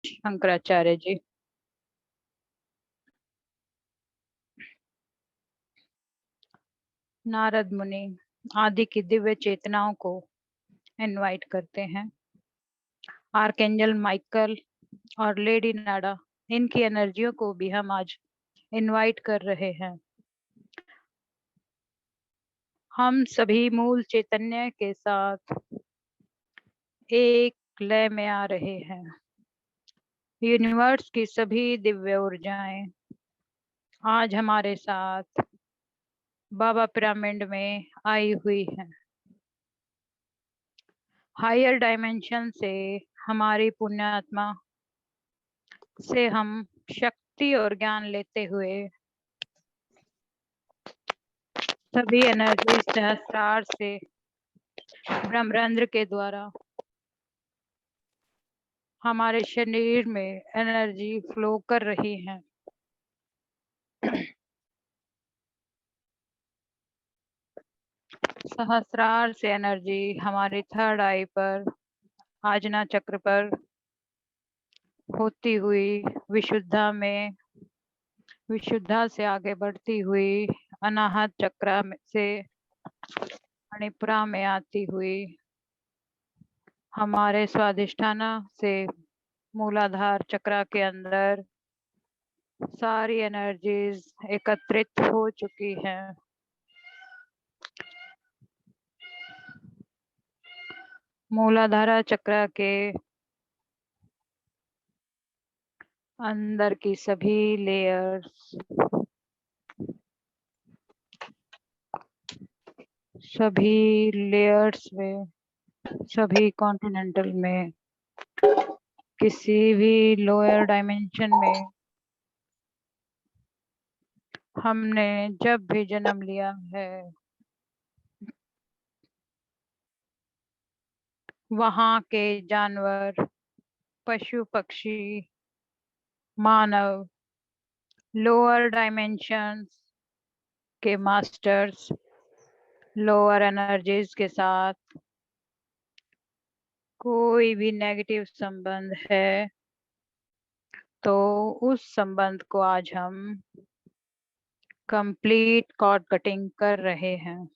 शंकराचार्य जी। नारद मुनि आदि की दिव्य चेतनाओं को इनवाइट करते हैं। आर्कएंजल माइकल और लेडी नाडा, इनकी एनर्जियों को भी हम आज इनवाइट कर रहे हैं। हम सभी मूल चैतन्य के साथ एक लय में आ रहे हैं। यूनिवर्स की सभी दिव्य ऊर्जाएं आज हमारे साथ बाबा पिरामिड में आई हुई हैं। हायर डायमेंशन से हमारी पुण्यात्मा से हम शक्ति और ज्ञान लेते हुए सभी एनर्जी सहस्रार से ब्रह्मरंध्र के द्वारा हमारे शरीर में एनर्जी फ्लो कर रही है। सहस्रार से एनर्जी हमारी थर्ड आई पर, आजना चक्र पर होती हुई विशुद्धा में, विशुद्धा से आगे बढ़ती हुई अनाहत चक्र से मणिपुरा में आती हुई हमारे स्वादिष्ठाना से मूलाधार चक्र के अंदर सारी एनर्जीज एकत्रित हो चुकी हैं। मूलाधार चक्र के अंदर की सभी लेयर्स, सभी लेयर्स में, सभी कॉन्टिनेंटल में, किसी भी लोअर डायमेंशन में हमने जब भी जन्म लिया है, वहाँ के जानवर, पशु पक्षी, मानव, लोअर डायमेंशंस के मास्टर्स, लोअर एनर्जीज के साथ कोई भी नेगेटिव संबंध है तो उस संबंध को आज हम कंप्लीट कॉर्ड कटिंग कर रहे हैं।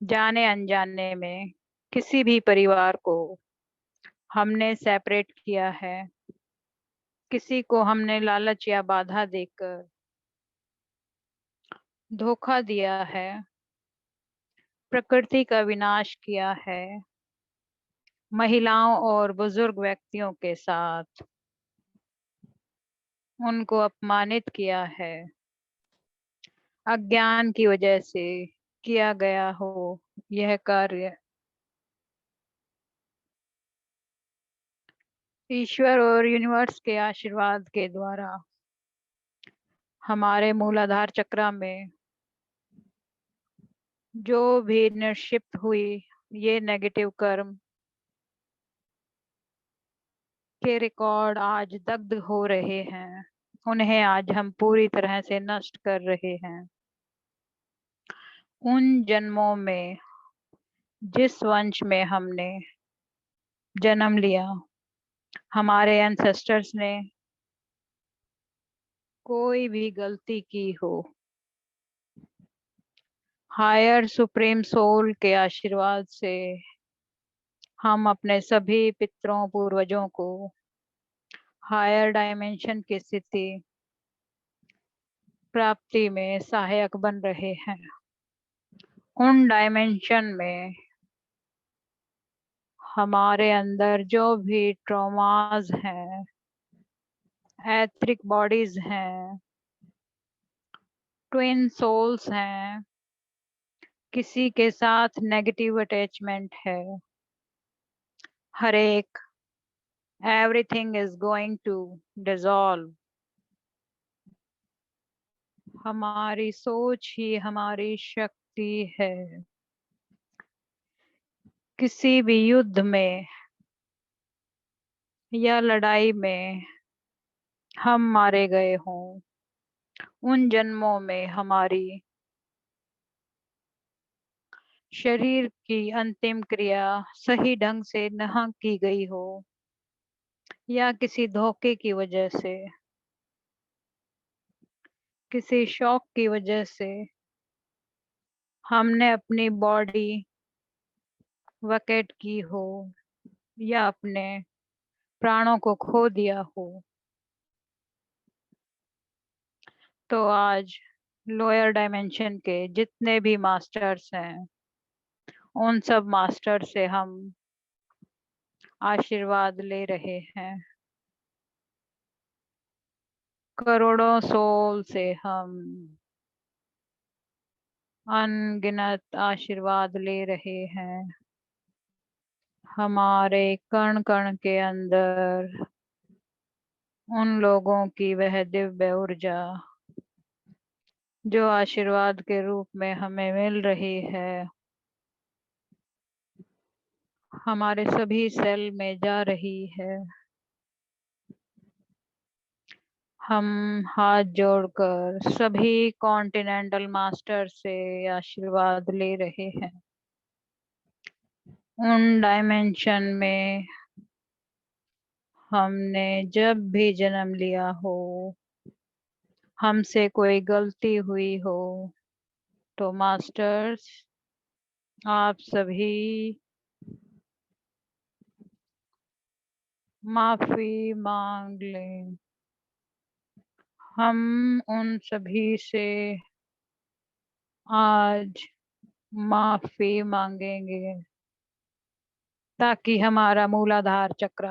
जाने अनजाने में किसी भी परिवार को हमने सेपरेट किया है, किसी को हमने लालच या बाधा देकर धोखा दिया है, प्रकृति का विनाश किया है, महिलाओं और बुजुर्ग व्यक्तियों के साथ उनको अपमानित किया है, अज्ञान की वजह से किया गया हो यह कार्य, ईश्वर और यूनिवर्स के आशीर्वाद के द्वारा हमारे मूलाधार चक्र में जो भी निक्षिप्त हुई ये नेगेटिव कर्म के रिकॉर्ड आज दग्ध हो रहे हैं। उन्हें आज हम पूरी तरह से नष्ट कर रहे हैं। उन जन्मों में जिस वंश में हमने जन्म लिया, हमारे एंसेस्टर्स ने कोई भी गलती की हो, हायर सुप्रीम सोल के आशीर्वाद से हम अपने सभी पितरों पूर्वजों को हायर डायमेंशन की स्थिति प्राप्ति में सहायक बन रहे हैं। उन डायमेंशन में हमारे अंदर जो भी ट्रॉमास हैं, एथरिक बॉडीज हैं, ट्विन सोल्स हैं, किसी के साथ नेगेटिव अटैचमेंट है, हर एक everything is going to dissolve. हमारी सोच ही हमारी शक्ति है। किसी भी युद्ध में या लड़ाई में हम मारे गए हों, उन जन्मों में हमारी शरीर की अंतिम क्रिया सही ढंग से न की गई हो, या किसी धोखे की वजह से, किसी शौक की वजह से हमने अपनी बॉडी वकेट की हो या अपने प्राणों को खो दिया हो, तो आज लोअर डायमेंशन के जितने भी मास्टर्स हैं, उन सब मास्टर से हम आशीर्वाद ले रहे हैं। करोड़ों सोल से हम अनगिनत आशीर्वाद ले रहे हैं। हमारे कण कण के अंदर उन लोगों की वह दिव्य ऊर्जा जो आशीर्वाद के रूप में हमें मिल रही है, हमारे सभी सेल में जा रही है। हम हाथ जोड़कर सभी कॉन्टिनेंटल मास्टर से आशीर्वाद ले रहे हैं। उन डायमेंशन में हमने जब भी जन्म लिया हो, हमसे कोई गलती हुई हो, तो मास्टर्स आप सभी माफी मांग लें। हम उन सभी से आज माफी मांगेंगे ताकि हमारा मूलाधार चक्र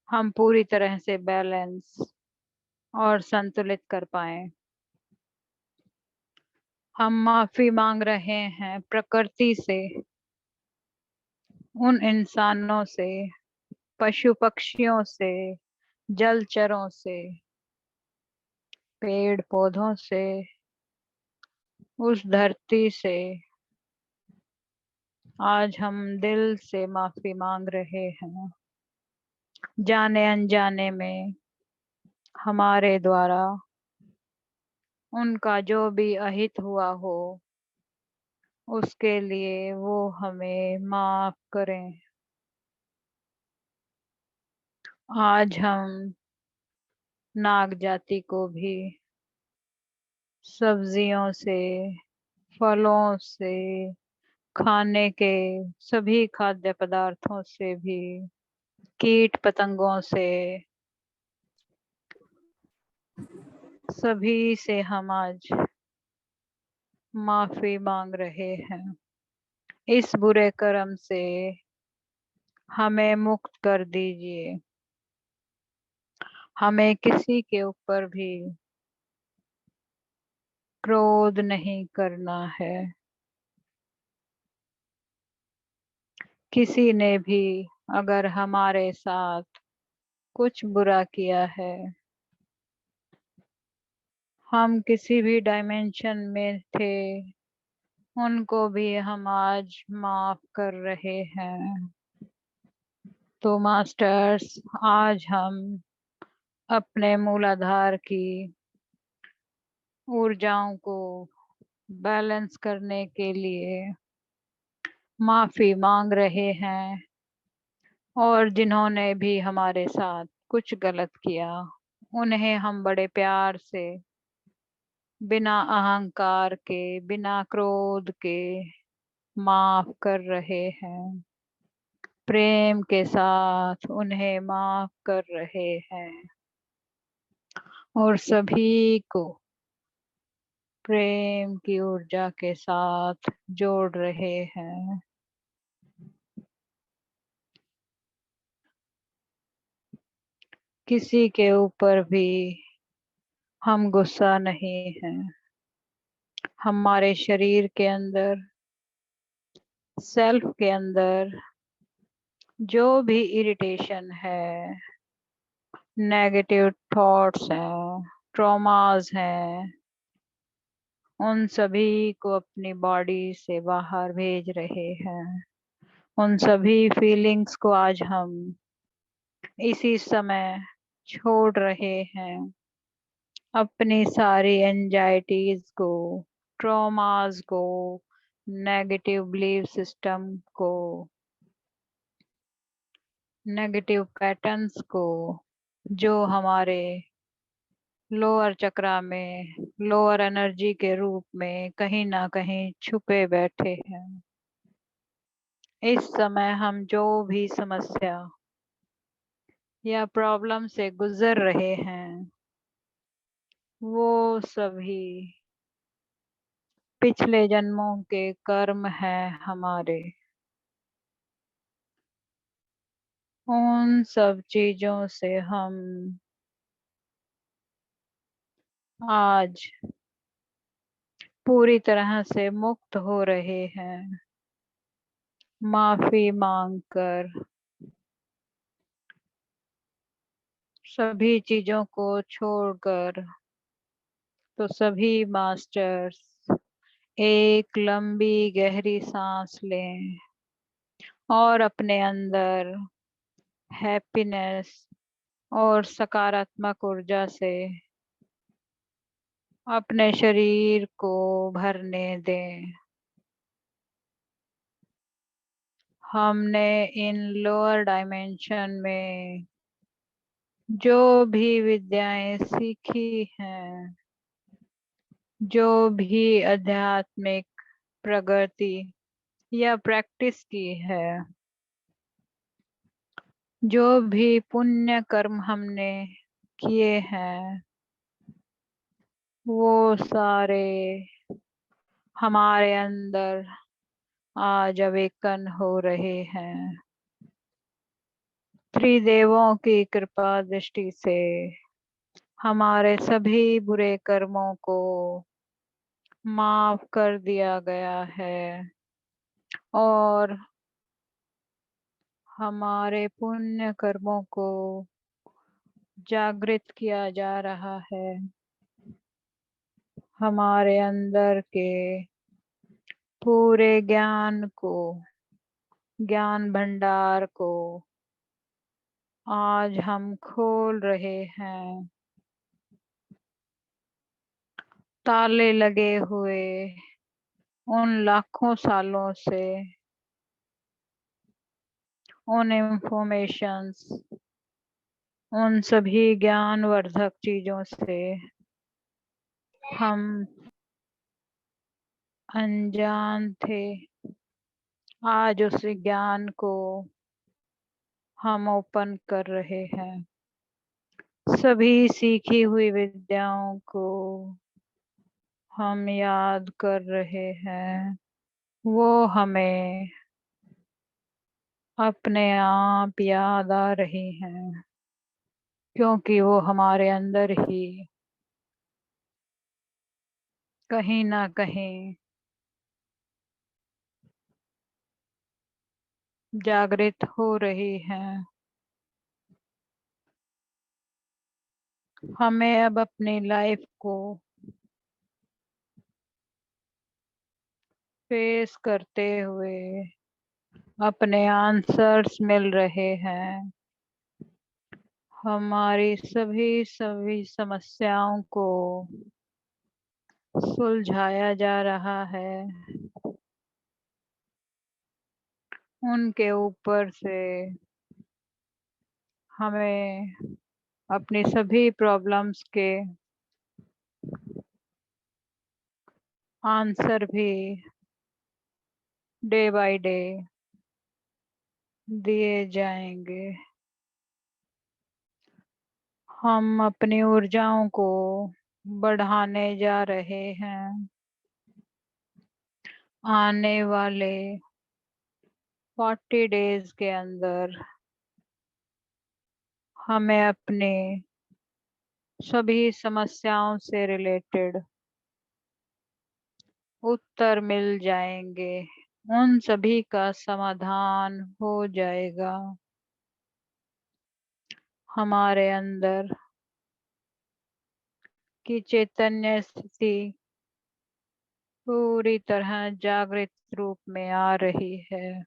हम पूरी तरह से बैलेंस और संतुलित कर पाए। हम माफी मांग रहे हैं प्रकृति से, उन इंसानों से, पशु पक्षियों से, जलचरों से, पेड़ पौधों से, उस धरती से। आज हम दिल से माफी मांग रहे हैं। जाने अनजाने में हमारे द्वारा उनका जो भी अहित हुआ हो, उसके लिए वो हमें माफ करें। आज हम नाग जाति को भी सब्जियों से, फलों से, खाने के सभी खाद्य पदार्थों से भी, कीट पतंगों से, सभी से हम आज माफी मांग रहे हैं। इस बुरे कर्म से हमें मुक्त कर दीजिए। हमें किसी के ऊपर भी क्रोध नहीं करना है। किसी ने भी अगर हमारे साथ कुछ बुरा किया है, हम किसी भी डायमेंशन में थे, उनको भी हम आज माफ कर रहे हैं। तो मास्टर्स, आज हम अपने मूलाधार की ऊर्जाओं को बैलेंस करने के लिए माफी मांग रहे हैं, और जिन्होंने भी हमारे साथ कुछ गलत किया, उन्हें हम बड़े प्यार से, बिना अहंकार के, बिना क्रोध के माफ कर रहे हैं। प्रेम के साथ उन्हें माफ कर रहे हैं और सभी को प्रेम की ऊर्जा के साथ जोड़ रहे हैं। किसी के ऊपर भी हम गुस्सा नहीं है। हमारे शरीर के अंदर, सेल्फ के अंदर जो भी इरिटेशन है, नेगेटिव थॉट्स हैं, ट्रॉमास हैं, उन सभी को अपनी बॉडी से बाहर भेज रहे हैं। उन सभी फीलिंग्स को आज हम इसी समय छोड़ रहे हैं। अपनी सारी एंजाइटीज को, ट्रॉमास को, नेगेटिव बिलीफ सिस्टम को नेगेटिव पैटर्न्स को जो हमारे लोअर चक्रा में लोअर एनर्जी के रूप में कहीं ना कहीं छुपे बैठे हैं। इस समय हम जो भी समस्या या प्रॉब्लम से गुजर रहे हैं वो सभी पिछले जन्मों के कर्म हैं हमारे। उन सब चीजों से हम आज पूरी तरह से मुक्त हो रहे हैं, माफी मांगकर सभी चीजों को छोड़कर। तो सभी मास्टर्स एक लंबी गहरी सांस लें और अपने अंदर हैप्पीनेस और सकारात्मक ऊर्जा से अपने शरीर को भरने दें। हमने इन लोअर डायमेंशन में जो भी विद्याएं सीखी हैं, जो भी आध्यात्मिक प्रगति या प्रैक्टिस की है, जो भी पुण्य कर्म हमने किए हैं, वो सारे हमारे अंदर आज अवेकन हो रहे हैं। त्रिदेवों की कृपा दृष्टि से हमारे सभी बुरे कर्मों को माफ कर दिया गया है और हमारे पुण्य कर्मों को जागृत किया जा रहा है। हमारे अंदर के पूरे ज्ञान को, ज्ञान भंडार को आज हम खोल रहे हैं। ताले लगे हुए उन लाखों सालों से, उन इंफॉर्मेशंस, उन सभी ज्ञानवर्धक चीजों से हम अनजान थे। आज उस ज्ञान को हम ओपन कर रहे हैं। सभी सीखी हुई विद्याओं को हम याद कर रहे हैं। वो हमें अपने आप याद आ रही हैं क्योंकि वो हमारे अंदर ही कहीं ना कहीं जागृत हो रही हैं। हमें अब अपनी लाइफ को फेस करते हुए अपने आंसर्स मिल रहे हैं। हमारी सभी सभी समस्याओं को सुलझाया जा रहा है। उनके ऊपर से हमें अपनी सभी प्रॉब्लम्स के आंसर भी डे बाय डे दिए जाएंगे। हम अपनी ऊर्जाओं को बढ़ाने जा रहे हैं। आने वाले 40 डेज के अंदर हमें अपने सभी समस्याओं से रिलेटेड उत्तर मिल जाएंगे। उन सभी का समाधान हो जाएगा। हमारे अंदर की चैतन्य स्थिति पूरी तरह जागृत रूप में आ रही है।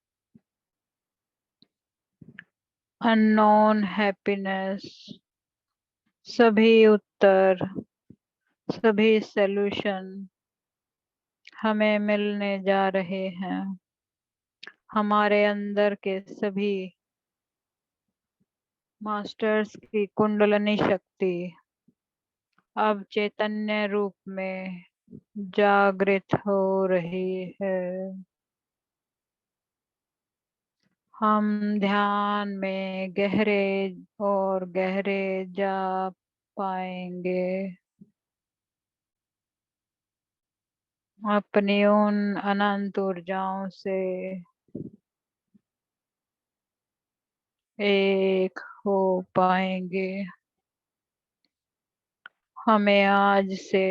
अननोन हैप्पीनेस, सभी उत्तर, सभी सॉल्यूशन हमें मिलने जा रहे हैं। हमारे अंदर के सभी मास्टर्स की कुंडलनी शक्ति अब चैतन्य रूप में जागृत हो रही है। हम ध्यान में गहरे और गहरे जा पाएंगे। अपनी उन अनंत ऊर्जाओं से एक हो पाएंगे। हमें आज से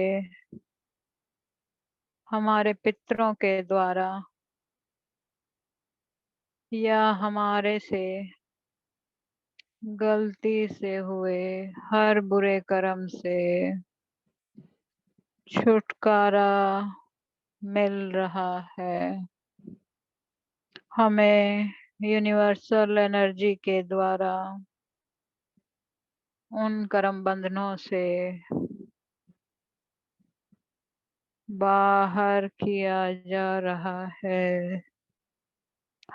हमारे पितरों के द्वारा या हमारे से गलती से हुए हर बुरे कर्म से छुटकारा मिल रहा है। हमें यूनिवर्सल एनर्जी के द्वारा उन कर्म बंधनों से बाहर किया जा रहा है।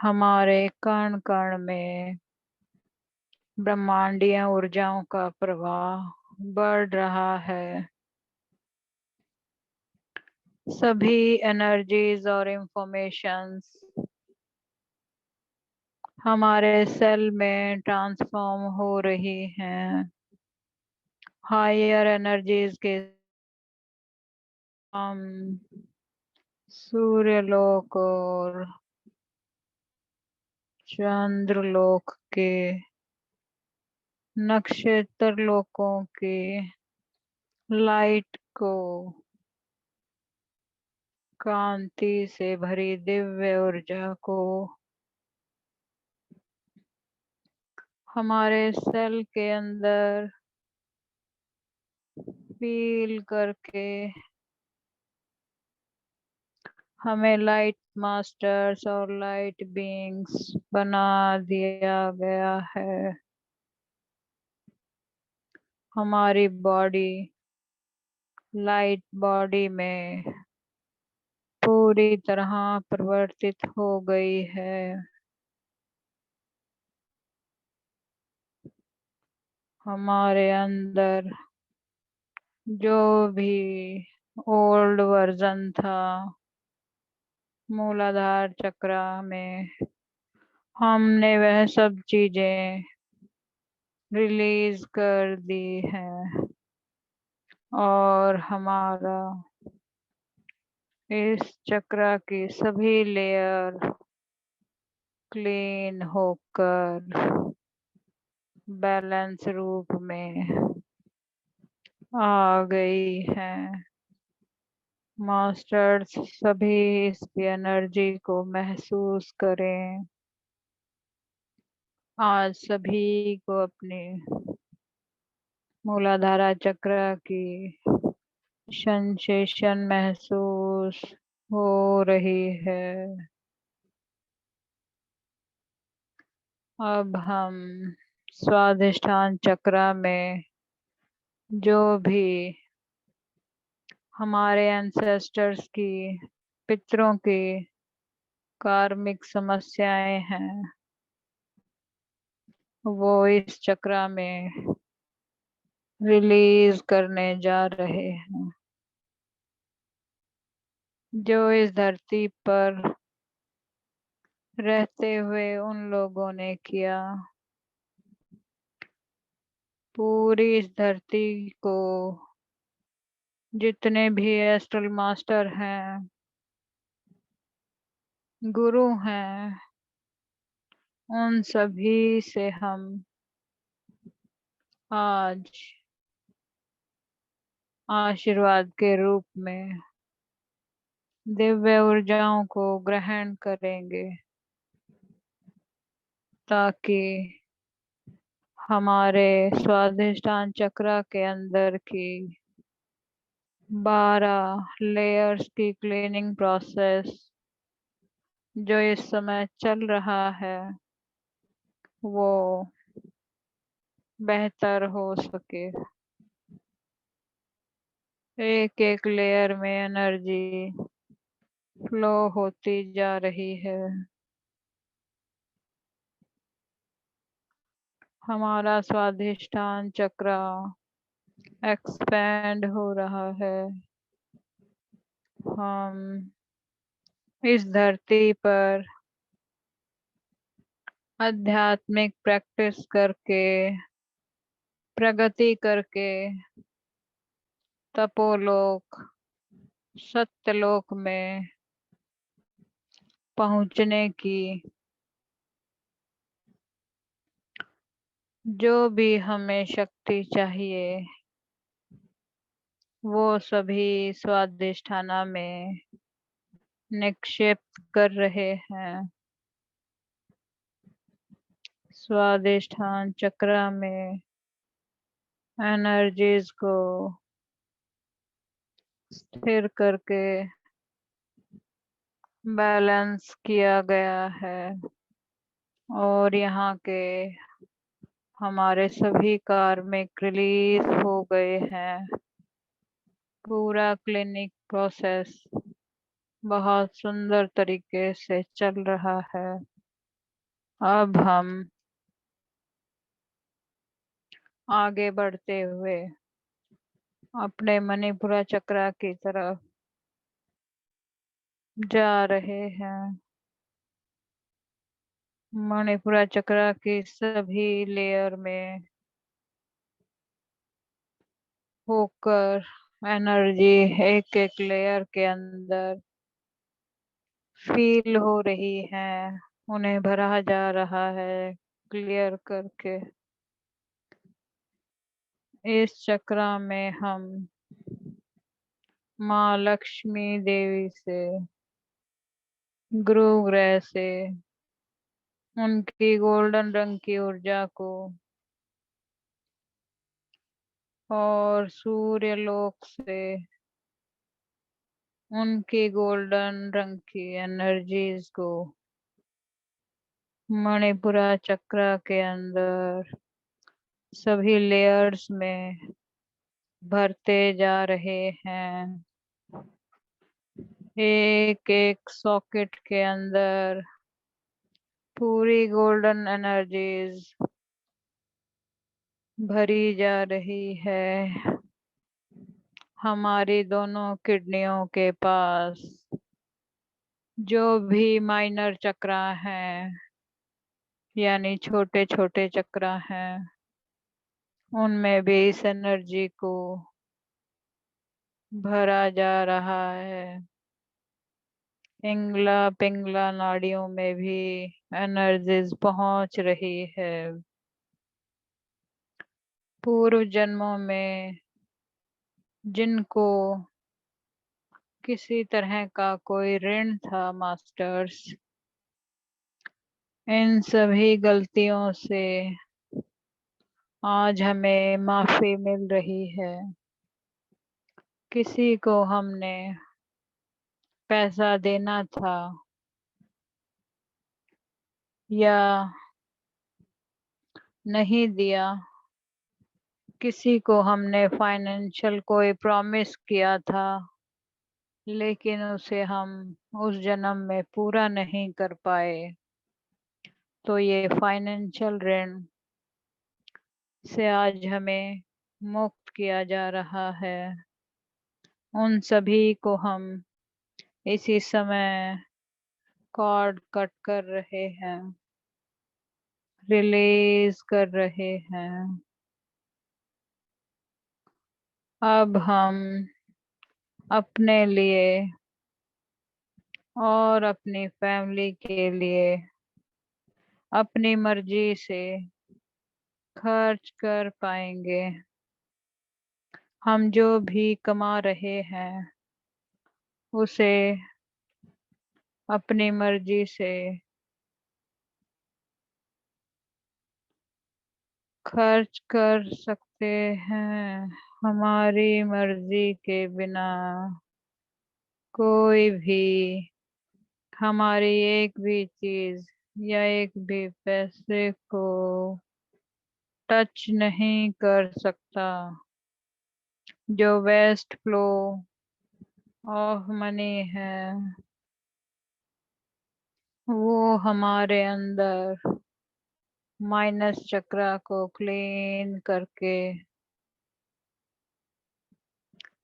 हमारे कण कण में ब्रह्मांडीय ऊर्जाओं का प्रवाह बढ़ रहा है। सभी एनर्जीज और इंफॉर्मेशंस हमारे सेल में ट्रांसफॉर्म हो रही हैं। हायर एनर्जीज के हम सूर्यलोक और चंद्रलोक के नक्षत्र लोकों के लाइट को कांति से भरी दिव्य ऊर्जा को हमारे सेल के अंदर फील करके हमें लाइट मास्टर्स और लाइट बीइंग्स बना दिया गया है। हमारी बॉडी लाइट बॉडी में पूरी तरह परिवर्तित हो गई है। हमारे अंदर जो भी ओल्ड वर्जन था मूलाधार चक्र में, हमने वह सब चीजें रिलीज कर दी हैं और हमारा इस चक्र की सभी लेयर क्लीन होकर बैलेंस रूप में आ गई है। मास्टर्स सभी इस एनर्जी को महसूस करें। आज सभी को अपने मूलाधारा चक्र की सेंसेशन महसूस हो रही है। अब हम स्वादिष्ठान चक्र में जो भी हमारे एंसेस्टर्स की पितरों की कार्मिक समस्याएं हैं वो इस चक्र में रिलीज करने जा रहे हैं। जो इस धरती पर रहते हुए उन लोगों ने किया, पूरी इस धरती को जितने भी एस्ट्रल मास्टर हैं, गुरु हैं, उन सभी से हम आज आशीर्वाद के रूप में दिव्य ऊर्जाओं को ग्रहण करेंगे ताकि हमारे स्वादिष्ठान चक्र के अंदर की 12 लेयर्स की क्लीनिंग प्रोसेस जो इस समय चल रहा है वो बेहतर हो सके। एक एक लेयर में एनर्जी फ्लो होती जा रही है। हमारा स्वाधिष्ठान चक्र एक्सपेंड हो रहा है। हम इस धरती पर आध्यात्मिक प्रैक्टिस करके, प्रगति करके तपोलोक, सत्यलोक में पहुंचने की जो भी हमें शक्ति चाहिए वो सभी स्वादिष्ठाना में निक्षेप कर रहे हैं। स्वादिष्ठान चक्र में एनर्जीज को स्थिर करके बैलेंस किया गया है और यहाँ के हमारे सभी कार्मिक रिलीज हो गए हैं। पूरा क्लिनिक प्रोसेस बहुत सुंदर तरीके से चल रहा है। अब हम आगे बढ़ते हुए अपने मणिपुरा चक्र की तरफ जा रहे हैं। मणिपुरा चक्र की सभी लेयर में होकर एनर्जी एक एक लेयर के अंदर फील हो रही है, उन्हें भरा जा रहा है क्लियर करके। इस चक्र में हम माँ लक्ष्मी देवी से, गुरु ग्रह से उनकी गोल्डन रंग की ऊर्जा को और सूर्य लोक से उनकी गोल्डन रंग की एनर्जीज को मणिपुरा चक्र के अंदर सभी लेयर्स में भरते जा रहे हैं। एक एक सॉकेट के अंदर पूरी गोल्डन एनर्जीज भरी जा रही है। हमारी दोनों किडनियों के पास जो भी माइनर चक्र हैं, यानी छोटे छोटे चक्र हैं, उनमें भी इस एनर्जी को भरा जा रहा है। इंगला पिंगला नाड़ियों में भी एनर्जीज पहुंच रही है। पूर्व जन्मों में जिनको किसी तरह का कोई ऋण था मास्टर्स, इन सभी गलतियों से आज हमें माफी मिल रही है। किसी को हमने पैसा देना था या नहीं दिया, किसी को हमने फाइनेंशियल कोई प्रॉमिस किया था लेकिन उसे हम उस जन्म में पूरा नहीं कर पाए, तो ये फाइनेंशियल ऋण से आज हमें मुक्त किया जा रहा है। उन सभी को हम इसी समय कॉर्ड कट कर रहे हैं, रिलीज कर रहे हैं। अब हम अपने लिए और अपनी फैमिली के लिए अपनी मर्जी से खर्च कर पाएंगे। हम जो भी कमा रहे हैं उसे अपनी मर्जी से खर्च कर सकते हैं। हमारी मर्जी के बिना कोई भी हमारी एक भी चीज या एक भी पैसे को टच नहीं कर सकता। जो वेस्ट फ्लो ऑफ मनी है वो हमारे अंदर माइनस चक्रा को क्लीन करके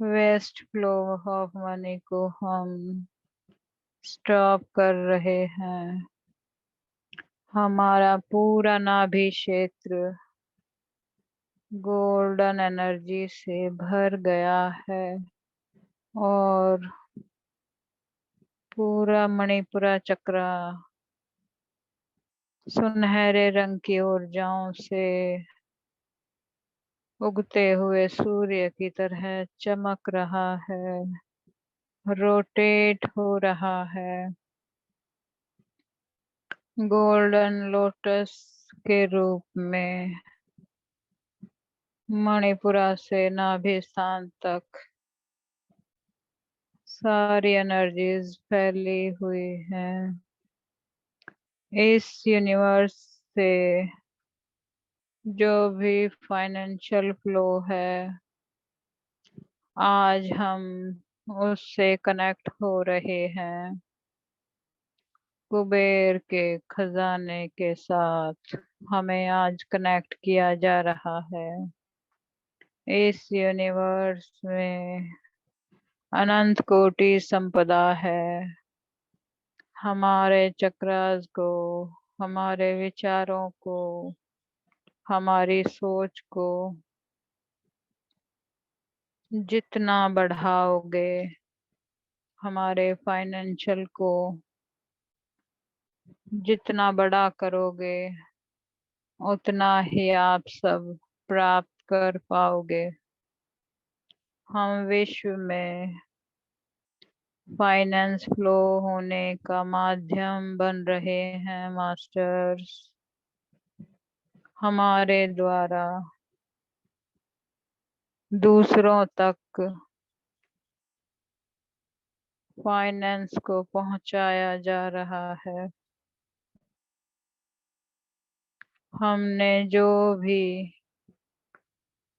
वेस्ट फ्लो ऑफ मनी को हम स्टॉप कर रहे हैं। हमारा पूरा नाभि क्षेत्र गोल्डन एनर्जी से भर गया है और पूरा मणिपुरा चक्रा सुनहरे रंग की ऊर्जाओं से उगते हुए सूर्य की तरह चमक रहा है, रोटेट हो रहा है। गोल्डन लोटस के रूप में मणिपुरा से नाभि स्थान तक सारी एनर्जीज फैली हुई हैं। इस यूनिवर्स से जो भी फाइनेंशियल फ्लो है, आज हम उससे कनेक्ट हो रहे हैं कुबेर के खजाने के साथ। हमें आज कनेक्ट किया जा रहा है। इस यूनिवर्स में अनंत कोटि संपदा है। हमारे चक्रास को, हमारे विचारों को, हमारी सोच को जितना बढ़ाओगे, हमारे फाइनेंशियल को जितना बड़ा करोगे, उतना ही आप सब प्राप्त कर पाओगे। हम विश्व में फाइनेंस फ्लो होने का माध्यम बन रहे हैं मास्टर्स। हमारे द्वारा दूसरों तक फाइनेंस को पहुंचाया जा रहा है। हमने जो भी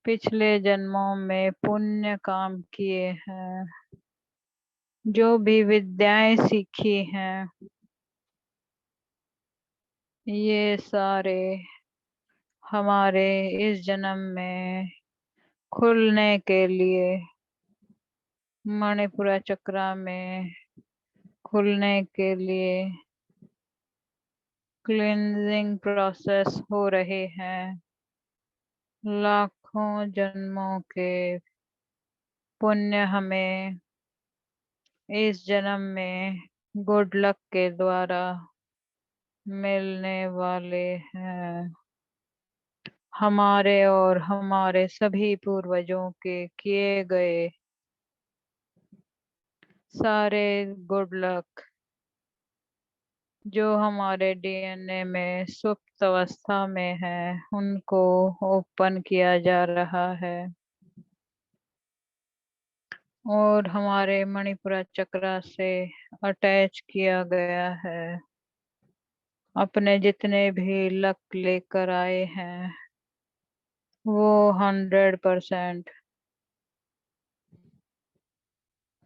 पिछले जन्मों में पुण्य काम किए हैं, जो भी विद्याएं सीखी हैं, ये सारे हमारे इस जन्म में खुलने के लिए, मणिपुरा चक्रा में खुलने के लिए क्लींजिंग प्रोसेस हो रहे हैं। लाखों जन्मों के पुण्य हमें इस जन्म में गुड लक के द्वारा मिलने वाले हैं। हमारे और हमारे सभी पूर्वजों के किए गए सारे गुड लक जो हमारे डीएनए में सुप्त अवस्था में है, उनको ओपन किया जा रहा है और हमारे मणिपुरा चक्रा से अटैच किया गया है। अपने जितने भी लक लेकर आए हैं, वो 100%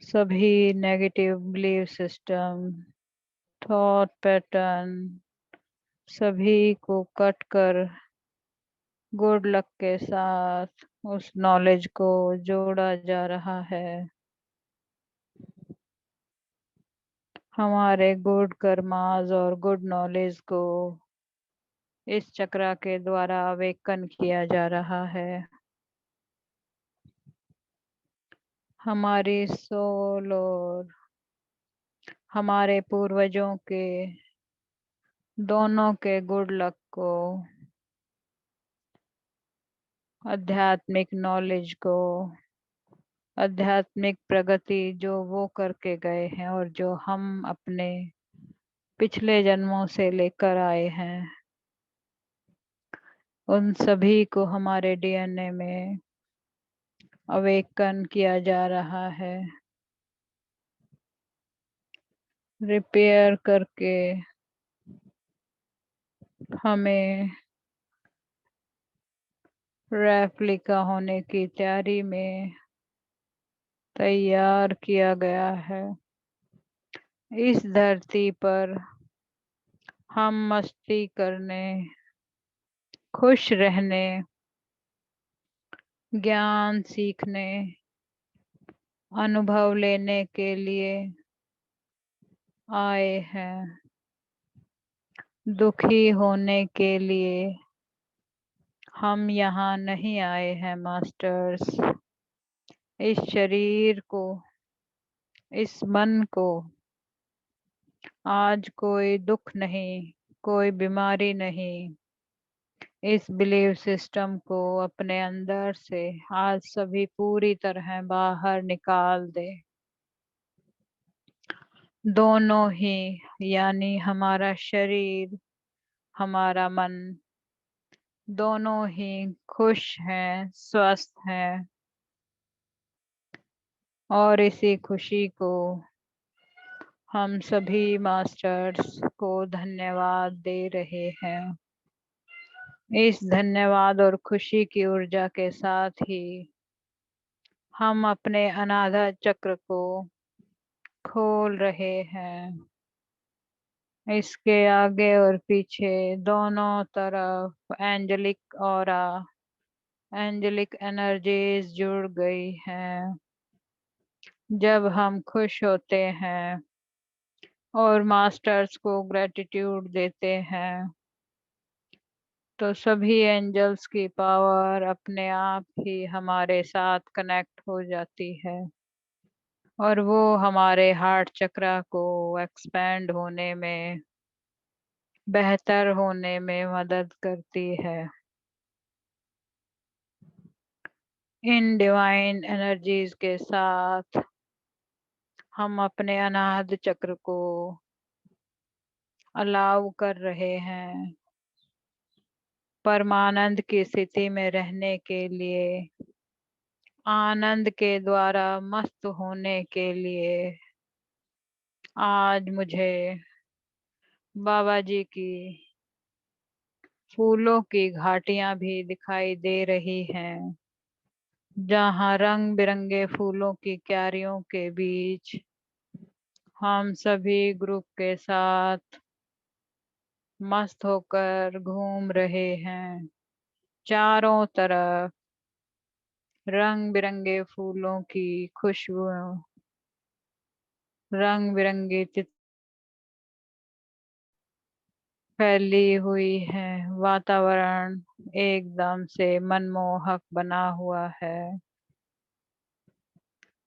सभी negative belief system, thought pattern, सभी को कट कर गुड लक के साथ उस नॉलेज को जोड़ा जा रहा है। हमारे गुड कर्मास और गुड नॉलेज को इस चक्रा के द्वारा अवेकन किया जा रहा है। हमारी सोल और हमारे पूर्वजों के दोनों के गुड लक को, आध्यात्मिक नॉलेज को, आध्यात्मिक प्रगति जो वो करके गए हैं और जो हम अपने पिछले जन्मों से लेकर आए हैं, उन सभी को हमारे डीएनए में अवेकन किया जा रहा है। रिपेयर करके हमें रेप्लिका होने की तैयारी में तैयार किया गया है। इस धरती पर हम मस्ती करने खुश रहने, ज्ञान सीखने, अनुभव लेने के लिए आए हैं। दुखी होने के लिए हम यहाँ नहीं आए हैं मास्टर्स। इस शरीर को, इस मन को आज कोई दुख नहीं, कोई बीमारी नहीं। इस बिलीव सिस्टम को अपने अंदर से आज सभी पूरी तरह बाहर निकाल दे। दोनों ही, यानी हमारा शरीर, हमारा मन, दोनों ही खुश हैं, स्वस्थ हैं। और इसी खुशी को हम सभी मास्टर्स को धन्यवाद दे रहे हैं। इस धन्यवाद और खुशी की ऊर्जा के साथ ही हम अपने अनाथा चक्र को खोल रहे हैं। इसके आगे और पीछे दोनों तरफ एंजेलिक ऑरा, एंजेलिक एनर्जीज जुड़ गई हैं। जब हम खुश होते हैं और मास्टर्स को ग्रेटिट्यूड देते हैं तो सभी एंजल्स की पावर अपने आप ही हमारे साथ कनेक्ट हो जाती है और वो हमारे हार्ट चक्रा को एक्सपेंड होने में, बेहतर होने में मदद करती है। इन डिवाइन एनर्जीज के साथ हम अपने अनाहत चक्र को अलाउ कर रहे हैं परमानंद की स्थिति में रहने के लिए, आनंद के द्वारा मस्त होने के लिए। आज मुझे बाबा जी की फूलों की घाटियां भी दिखाई दे रही हैं, जहाँ रंग बिरंगे फूलों की क्यारियों के बीच हम सभी ग्रुप के साथ मस्त होकर घूम रहे हैं। चारों तरफ रंग बिरंगे फूलों की खुशबू, रंग बिरंगी फैली हुई है। वातावरण एकदम से मनमोहक बना हुआ है।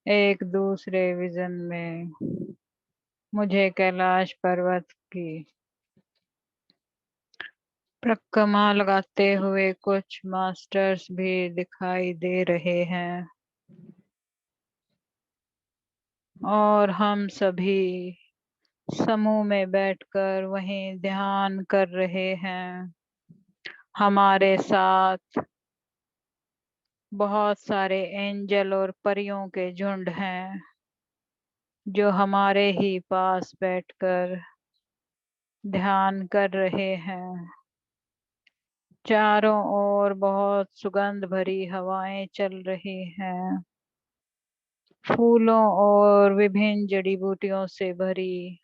एक दूसरे विजन में मुझे कैलाश पर्वत की परिक्रमा लगाते हुए कुछ मास्टर्स भी दिखाई दे रहे हैं और हम सभी समूह में बैठकर वहीं ध्यान कर रहे हैं। हमारे साथ बहुत सारे एंजल और परियों के झुंड हैं जो हमारे ही पास बैठकर ध्यान कर रहे हैं। चारों ओर बहुत सुगंध भरी हवाएं चल रही हैं, फूलों और विभिन्न जड़ी बूटियों से भरी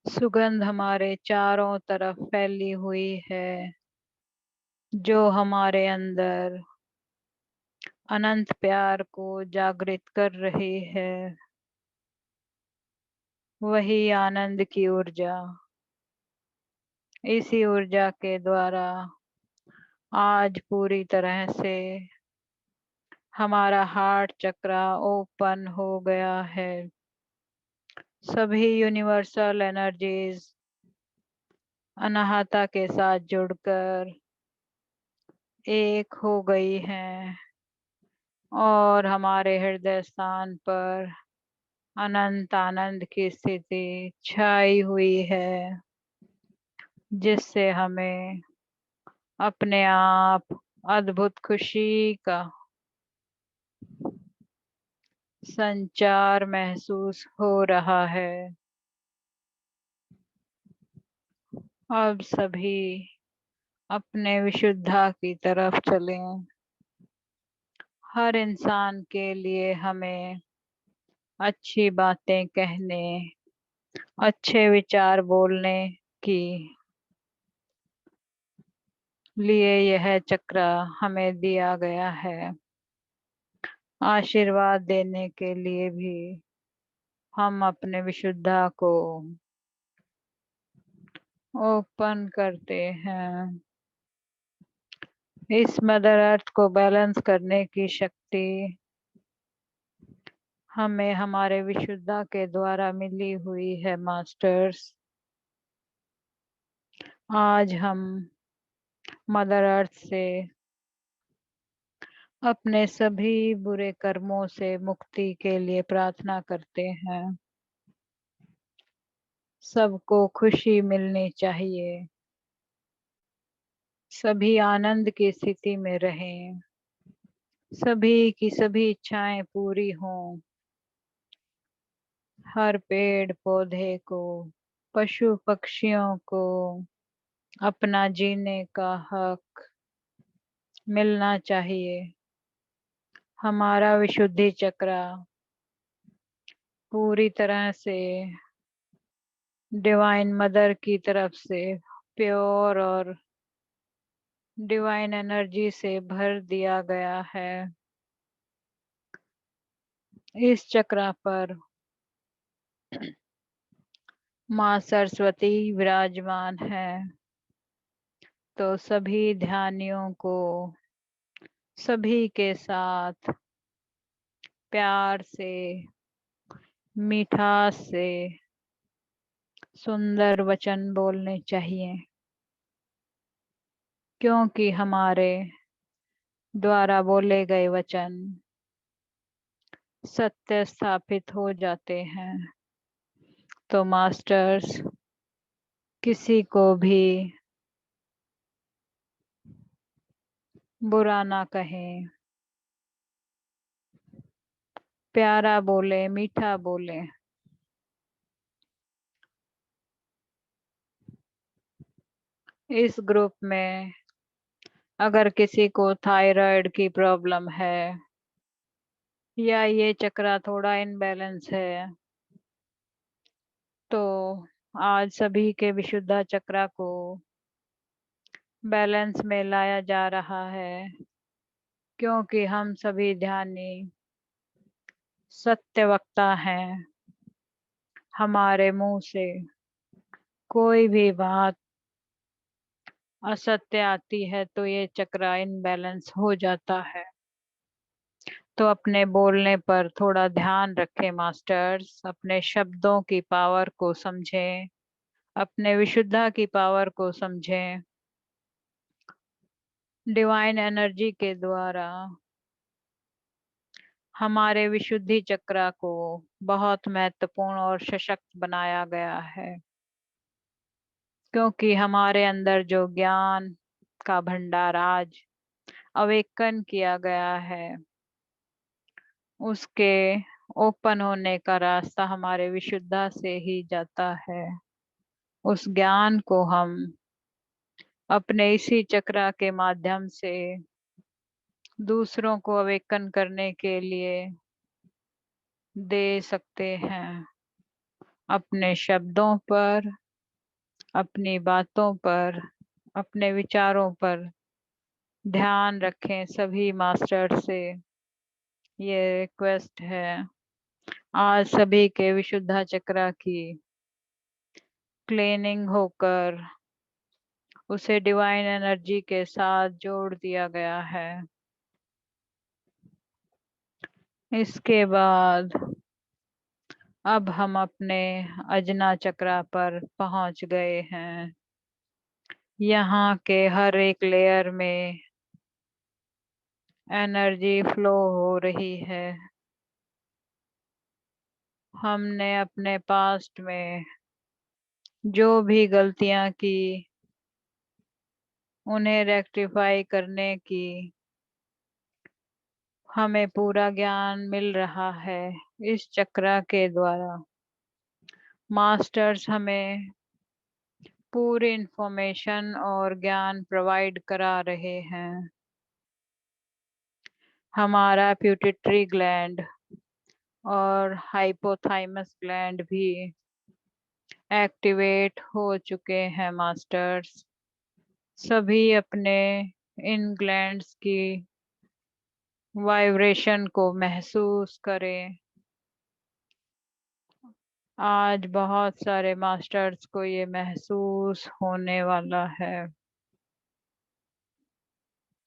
सुगंध हमारे चारों तरफ फैली हुई है, जो हमारे अंदर अनंत प्यार को जागृत कर रही है। वही आनंद की ऊर्जा, इसी ऊर्जा के द्वारा आज पूरी तरह से हमारा हार्ट चक्रा ओपन हो गया है। सभी यूनिवर्सल एनर्जीज अनाहता के साथ जुड़कर एक हो गई हैं और हमारे हृदय स्थान पर अनंत आनंद की स्थिति छाई हुई है, जिससे हमें अपने आप अद्भुत खुशी का संचार महसूस हो रहा है। अब सभी अपने विशुद्धा की तरफ चलें। हर इंसान के लिए हमें अच्छी बातें कहने, अच्छे विचार बोलने की लिए यह चक्र हमें दिया गया है। आशीर्वाद देने के लिए भी हम अपने विशुद्धा को ओपन करते हैं। इस मदर अर्थ को बैलेंस करने की शक्ति हमें हमारे विशुद्धा के द्वारा मिली हुई है मास्टर्स। आज हम मदर अर्थ से अपने सभी बुरे कर्मों से मुक्ति के लिए प्रार्थना करते हैं। सबको खुशी मिलनी चाहिए, सभी आनंद की स्थिति में रहें, सभी की सभी इच्छाएं पूरी हों। हर पेड़ पौधे को, पशु पक्षियों को अपना जीने का हक मिलना चाहिए। हमारा विशुद्धि चक्र पूरी तरह से डिवाइन मदर की तरफ से प्योर और डिवाइन एनर्जी से भर दिया गया है। इस चक्र पर माँ सरस्वती विराजमान है, तो सभी ध्यानियों को सभी के साथ प्यार से, मिठास से सुंदर वचन बोलने चाहिए, क्योंकि हमारे द्वारा बोले गए वचन सत्य स्थापित हो जाते हैं। तो मास्टर्स, किसी को भी बुरा ना कहें, प्यारा बोले, मीठा बोले। इस ग्रुप में अगर किसी को थायराइड की प्रॉब्लम है या ये चक्र थोड़ा इनबैलेंस है, तो आज सभी के विशुद्धा चक्र को बैलेंस में लाया जा रहा है, क्योंकि हम सभी ध्यानी सत्य वक्ता हैं। हमारे मुंह से कोई भी बात असत्य आती है तो ये चक्र इनबैलेंस हो जाता है। तो अपने बोलने पर थोड़ा ध्यान रखें मास्टर्स, अपने शब्दों की पावर को समझें, अपने विशुद्धा की पावर को समझें। डिवाइन एनर्जी के द्वारा हमारे विशुद्धि चक्र को बहुत महत्वपूर्ण और सशक्त बनाया गया है, क्योंकि हमारे अंदर जो ज्ञान का भंडार आज अवेकन किया गया है, उसके ओपन होने का रास्ता हमारे विशुद्धा से ही जाता है। उस ज्ञान को हम अपने इसी चक्र के माध्यम से दूसरों को अवेकन करने के लिए दे सकते हैं। अपने शब्दों पर, अपनी बातों पर, अपने विचारों पर ध्यान रखें। सभी मास्टर से ये रिक्वेस्ट है। आज सभी के विशुद्धा चक्र की क्लीनिंग होकर उसे डिवाइन एनर्जी के साथ जोड़ दिया गया है। इसके बाद अब हम अपने अजना चक्र पर पहुंच गए हैं। यहाँ के हर एक लेयर में एनर्जी फ्लो हो रही है। हमने अपने पास्ट में जो भी गलतियां की, उन्हें रेक्टिफाई करने की हमें पूरा ज्ञान मिल रहा है इस चक्र के द्वारा। मास्टर्स हमें पूरी इंफॉर्मेशन और ज्ञान प्रोवाइड करा रहे हैं। हमारा प्यूटिटरी ग्लैंड और हाइपोथाइमस ग्लैंड भी एक्टिवेट हो चुके हैं मास्टर्स। सभी अपने इन ग्लैंड्स की वाइब्रेशन को महसूस करें। आज बहुत सारे मास्टर्स को ये महसूस होने वाला है।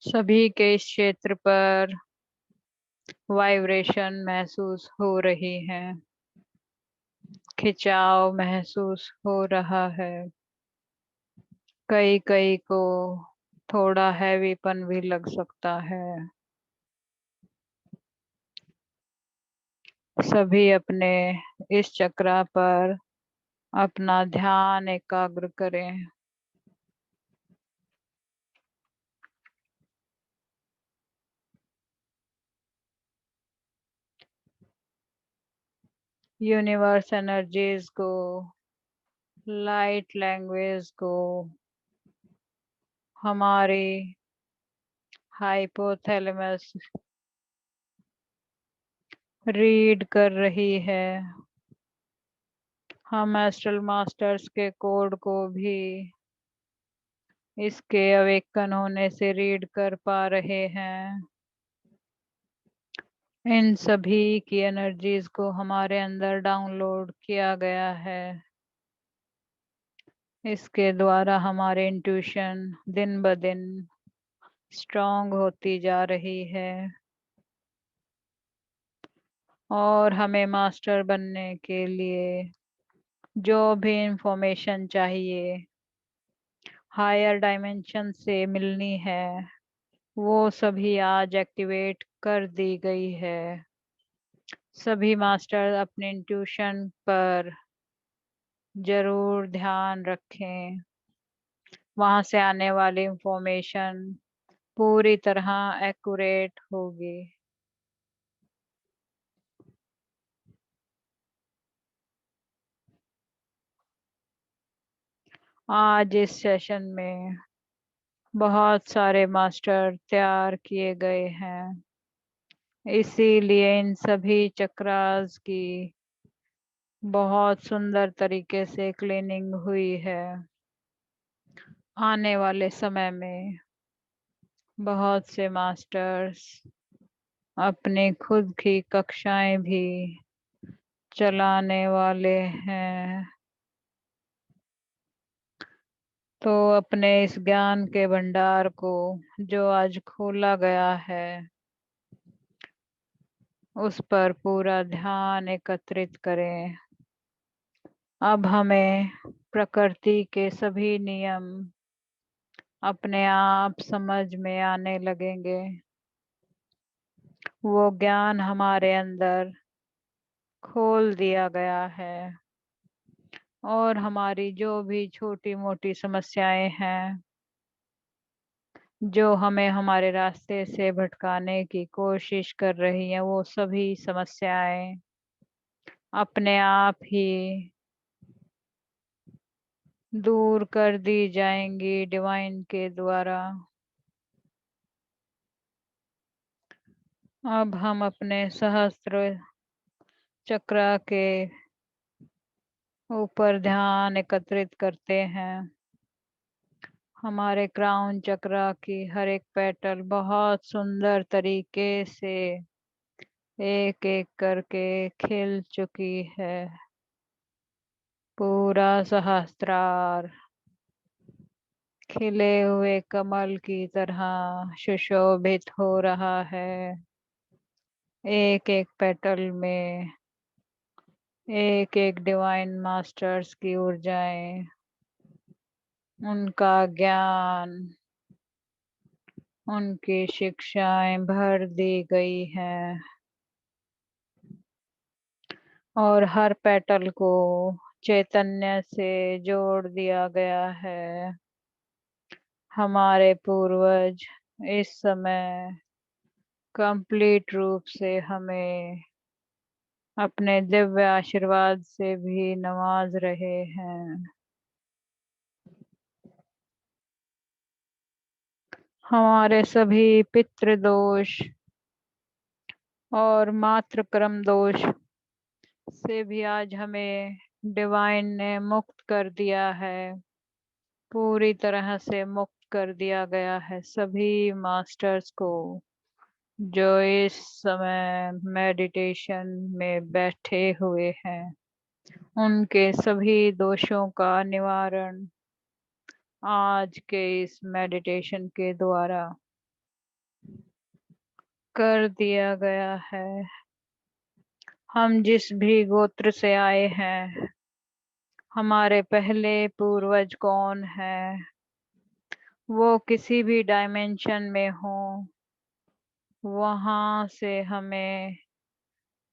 सभी के इस क्षेत्र पर वाइब्रेशन महसूस हो रही है, खिंचाव महसूस हो रहा है। कई कई को थोड़ा हैवीपन भी लग सकता है। सभी अपने इस चक्रा पर अपना ध्यान एकाग्र करें। यूनिवर्स एनर्जीज को, लाइट लैंग्वेज को हमारी हाइपोथैलेमस रीड कर रही है। हम एस्ट्रल मास्टर्स के कोड को भी इसके अवेकन होने से रीड कर पा रहे हैं। इन सभी की एनर्जीज को हमारे अंदर डाउनलोड किया गया है। इसके द्वारा हमारे इंट्यूशन दिन ब दिन स्ट्रांग होती जा रही है और हमें मास्टर बनने के लिए जो भी इंफॉर्मेशन चाहिए हायर डायमेंशन से मिलनी है वो सभी आज एक्टिवेट कर दी गई है। सभी मास्टर अपने इंट्यूशन पर जरूर ध्यान रखें। वहां से आने वाली इंफॉर्मेशन पूरी तरह एक्यूरेट होगी। आज इस सेशन में बहुत सारे मास्टर तैयार किए गए हैं, इसीलिए इन सभी चक्रास की बहुत सुंदर तरीके से क्लीनिंग हुई है। आने वाले समय में बहुत से मास्टर्स अपनी खुद की कक्षाएं भी चलाने वाले हैं। तो अपने इस ज्ञान के भंडार को जो आज खोला गया है उस पर पूरा ध्यान एकत्रित करें। अब हमें प्रकृति के सभी नियम अपने आप समझ में आने लगेंगे। वो ज्ञान हमारे अंदर खोल दिया गया है और हमारी जो भी छोटी मोटी समस्याएं हैं जो हमें हमारे रास्ते से भटकाने की कोशिश कर रही हैं वो सभी समस्याएं अपने आप ही दूर कर दी जाएंगी डिवाइन के द्वारा। अब हम अपने सहस्त्र चक्र के ऊपर ध्यान एकत्रित करते हैं। हमारे क्राउन चक्र की हर एक पेटल बहुत सुंदर तरीके से एक एक करके खिल चुकी है। पूरा सहस्त्रार खिले हुए कमल की तरह सुशोभित हो रहा है। एक एक पेटल में एक एक डिवाइन मास्टर्स की ऊर्जाएं, उनका ज्ञान, उनकी शिक्षाएं भर दी गई हैं और हर पेटल को चैतन्य से जोड़ दिया गया है। हमारे पूर्वज इस समय कंप्लीट रूप से हमें अपने दिव्य आशीर्वाद से भी नवाज रहे हैं। हमारे सभी पितृदोष और मातृ कर्म दोष से भी आज हमें डिवाइन ने मुक्त कर दिया है, पूरी तरह से मुक्त कर दिया गया है सभी मास्टर्स को जो इस समय मेडिटेशन में बैठे हुए हैं। उनके सभी दोषों का निवारण आज के इस मेडिटेशन के द्वारा कर दिया गया है। हम जिस भी गोत्र से आए हैं, हमारे पहले पूर्वज कौन है, वो किसी भी डायमेंशन में हो, वहां से हमें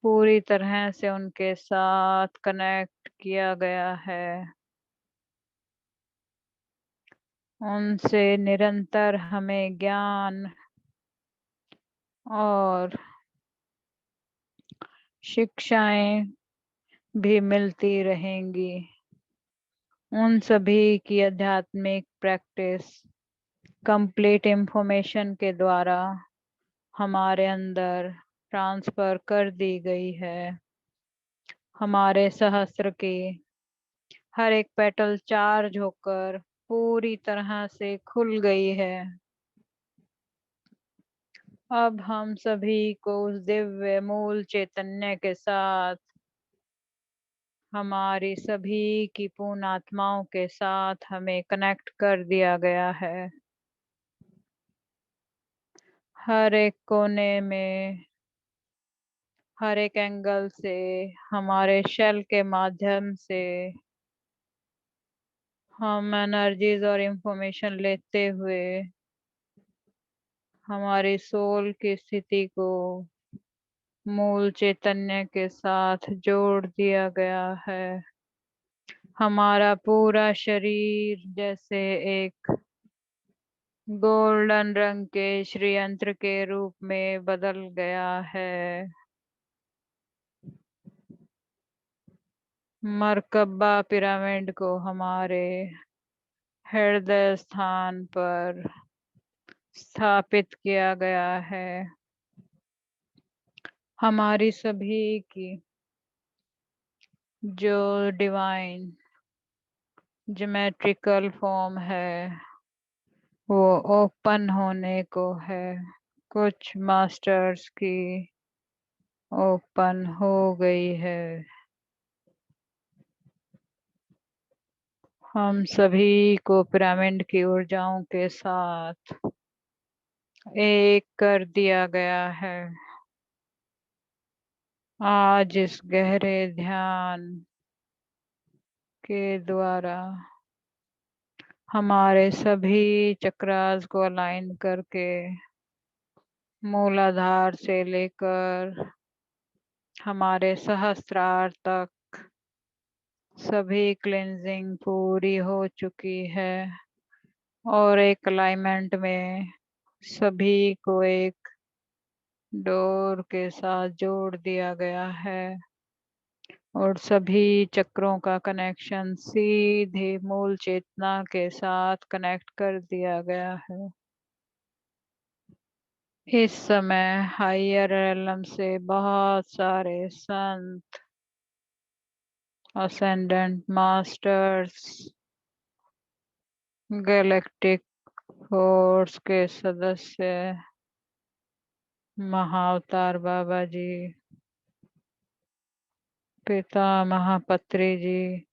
पूरी तरह से उनके साथ कनेक्ट किया गया है। उनसे निरंतर हमें ज्ञान और शिक्षाएं भी मिलती रहेंगी। उन सभी की आध्यात्मिक प्रैक्टिस कंप्लीट इंफॉर्मेशन के द्वारा हमारे अंदर ट्रांसफर कर दी गई है। हमारे सहस्त्र की हर एक पेटल चार्ज होकर पूरी तरह से खुल गई है। अब हम सभी को उस दिव्य मूल चैतन्य के साथ, हमारी सभी की पूर्ण आत्माओं के साथ हमें कनेक्ट कर दिया गया है। हर एक कोने में, हर एक एंगल से, हमारे शेल के माध्यम से हम एनर्जीज और इंफॉर्मेशन लेते हुए हमारी सोल की स्थिति को मूल चैतन्य के साथ जोड़ दिया गया है। हमारा पूरा शरीर जैसे एक गोल्डन रंग के श्री यंत्र के रूप में बदल गया है। मरकबा पिरामिड को हमारे हृदय स्थान पर स्थापित किया गया है। हमारी सभी की जो डिवाइन ज्योमेट्रिकल फॉर्म है वो ओपन होने को है। कुछ मास्टर्स की ओपन हो गई है। हम सभी को पिरामिड की ऊर्जाओं के साथ एक कर दिया गया है। आज इस गहरे ध्यान के द्वारा हमारे सभी चक्रास को अलाइन करके मूलाधार से लेकर हमारे सहस्त्रार तक सभी क्लेंजिंग पूरी हो चुकी है और एक अलाइनमेंट में सभी को एक डोर के साथ जोड़ दिया गया है और सभी चक्रों का कनेक्शन सीधे मूल चेतना के साथ कनेक्ट कर दिया गया है। इस समय हायर एलम से बहुत सारे संत, असेंडेंट मास्टर्स, गैलेक्टिक फोर्स के सदस्य, महाअवतार बाबा जी, पिता महापत्री जी,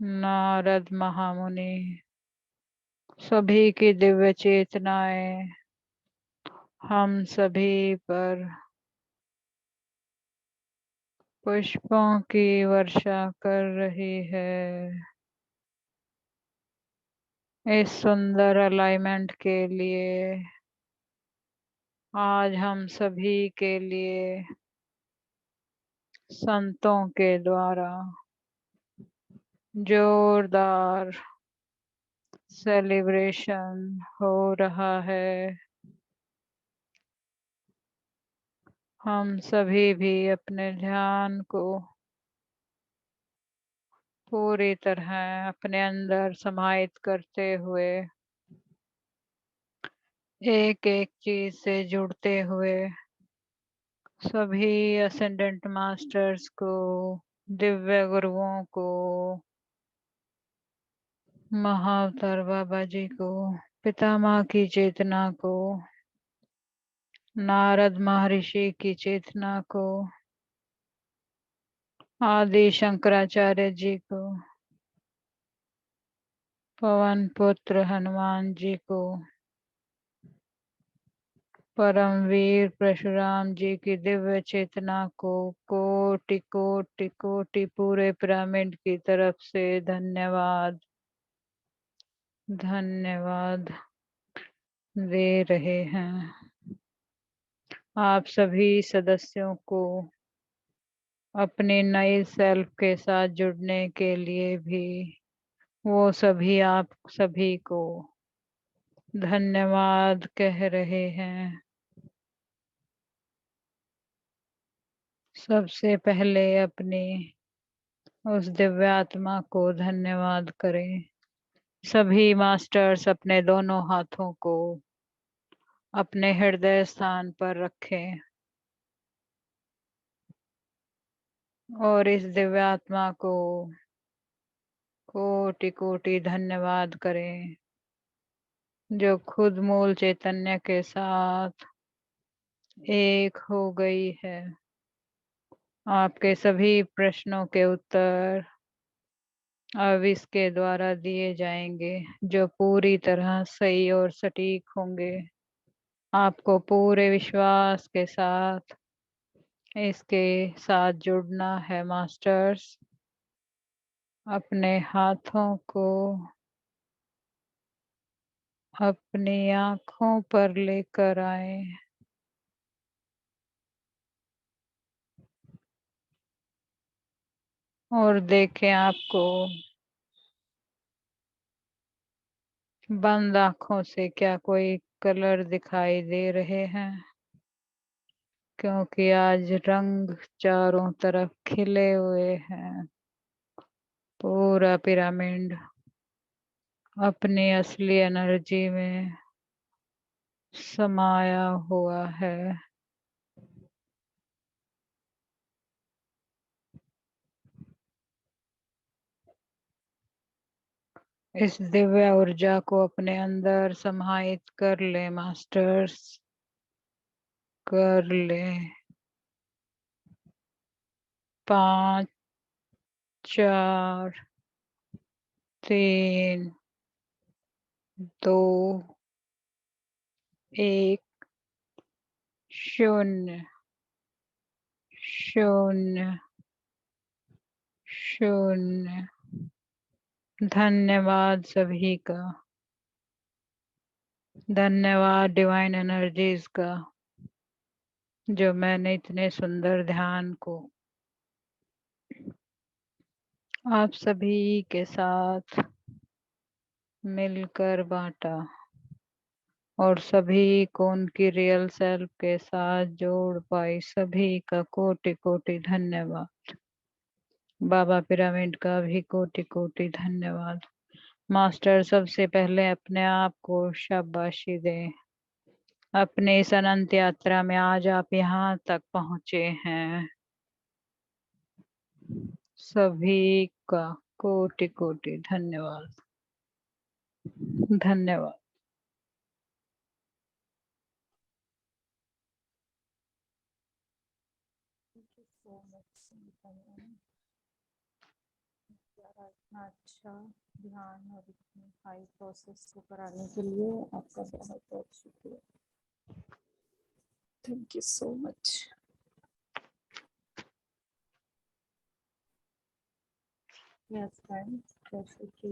नारद महामुनि, सभी की दिव्य चेतनाएं हम सभी पर पुष्पों की वर्षा कर रही है। इस सुंदर अलाइनमेंट के लिए आज हम सभी के लिए संतों के द्वारा जोरदार सेलिब्रेशन हो रहा है। हम सभी भी अपने ध्यान को पूरी तरह अपने अंदर समाहित करते हुए एक एक चीज से जुड़ते हुए सभी असेंडेंट मास्टर्स को, दिव्य गुरुओं को महाअवतार बाबा जी को, पितामह की चेतना को, नारद महर्षि की चेतना को, आदि शंकराचार्य जी को, पवन पुत्र हनुमान जी को, परमवीर परशुराम जी की दिव्य चेतना को कोटि कोटि कोटि पूरे पिरामिड की तरफ से धन्यवाद धन्यवाद दे रहे हैं। आप सभी सदस्यों को अपने नए सेल्फ के साथ जुड़ने के लिए भी वो सभी आप सभी को धन्यवाद कह रहे हैं। सबसे पहले अपनी उस दिव्य आत्मा को धन्यवाद करें। सभी मास्टर्स अपने दोनों हाथों को अपने हृदय स्थान पर रखें और इस दिव्य आत्मा को कोटि कोटि धन्यवाद करें, जो खुद मूल चैतन्य के साथ एक हो गई है। आपके सभी प्रश्नों के उत्तर अब इसके द्वारा दिए जाएंगे, जो पूरी तरह सही और सटीक होंगे। आपको पूरे विश्वास के साथ इसके साथ जुड़ना है मास्टर्स। अपने हाथों को अपनी आंखों पर लेकर आए और देखें आपको बंद आंखों से क्या कोई कलर दिखाई दे रहे हैं, क्योंकि आज रंग चारों तरफ खिले हुए हैं। पूरा पिरामिड अपनी असली एनर्जी में समाया हुआ है। इस दिव्य ऊर्जा को अपने अंदर समाहित कर ले मास्टर्स, कर ले। 5 4 3 2 1 0 0 0। धन्यवाद सभी का, धन्यवाद डिवाइन एनर्जीज का, जो मैंने इतने सुंदर ध्यान को आप सभी के साथ मिलकर बांटा और सभी को उनकी रियल सेल्फ के साथ जोड़ पाई। सभी का कोटि कोटि धन्यवाद। बाबा पिरामिड का भी कोटि कोटि धन्यवाद। मास्टर सबसे पहले अपने आप को शाबाशी दें। अपने इस अनंत यात्रा में आज आप यहाँ तक पहुँचे हैं। सभी का कोटि कोटि धन्यवाद धन्यवाद। इतना अच्छा ध्यान और इतनी हाई प्रोसेस को कराने के लिए आपका बहुत बहुत शुक्रिया। Thank you so much. Yes ma'am, जैसे कि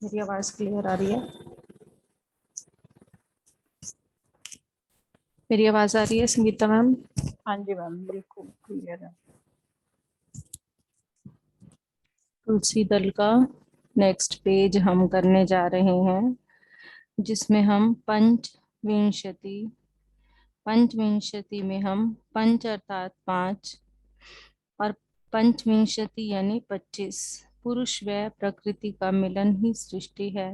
मेरी आवाज़ क्लियर आ रही है? मेरी आवाज़ आ रही है संगीता मैम? हाँ जी मैम, बिल्कुल क्लियर है। तुलसी दल का नेक्स्ट पेज हम करने जा रहे हैं, जिसमें हम पंचविंशति में हम पंच अर्थात 5 और पंचविंशति यानी 25 पुरुष व प्रकृति का मिलन ही सृष्टि है।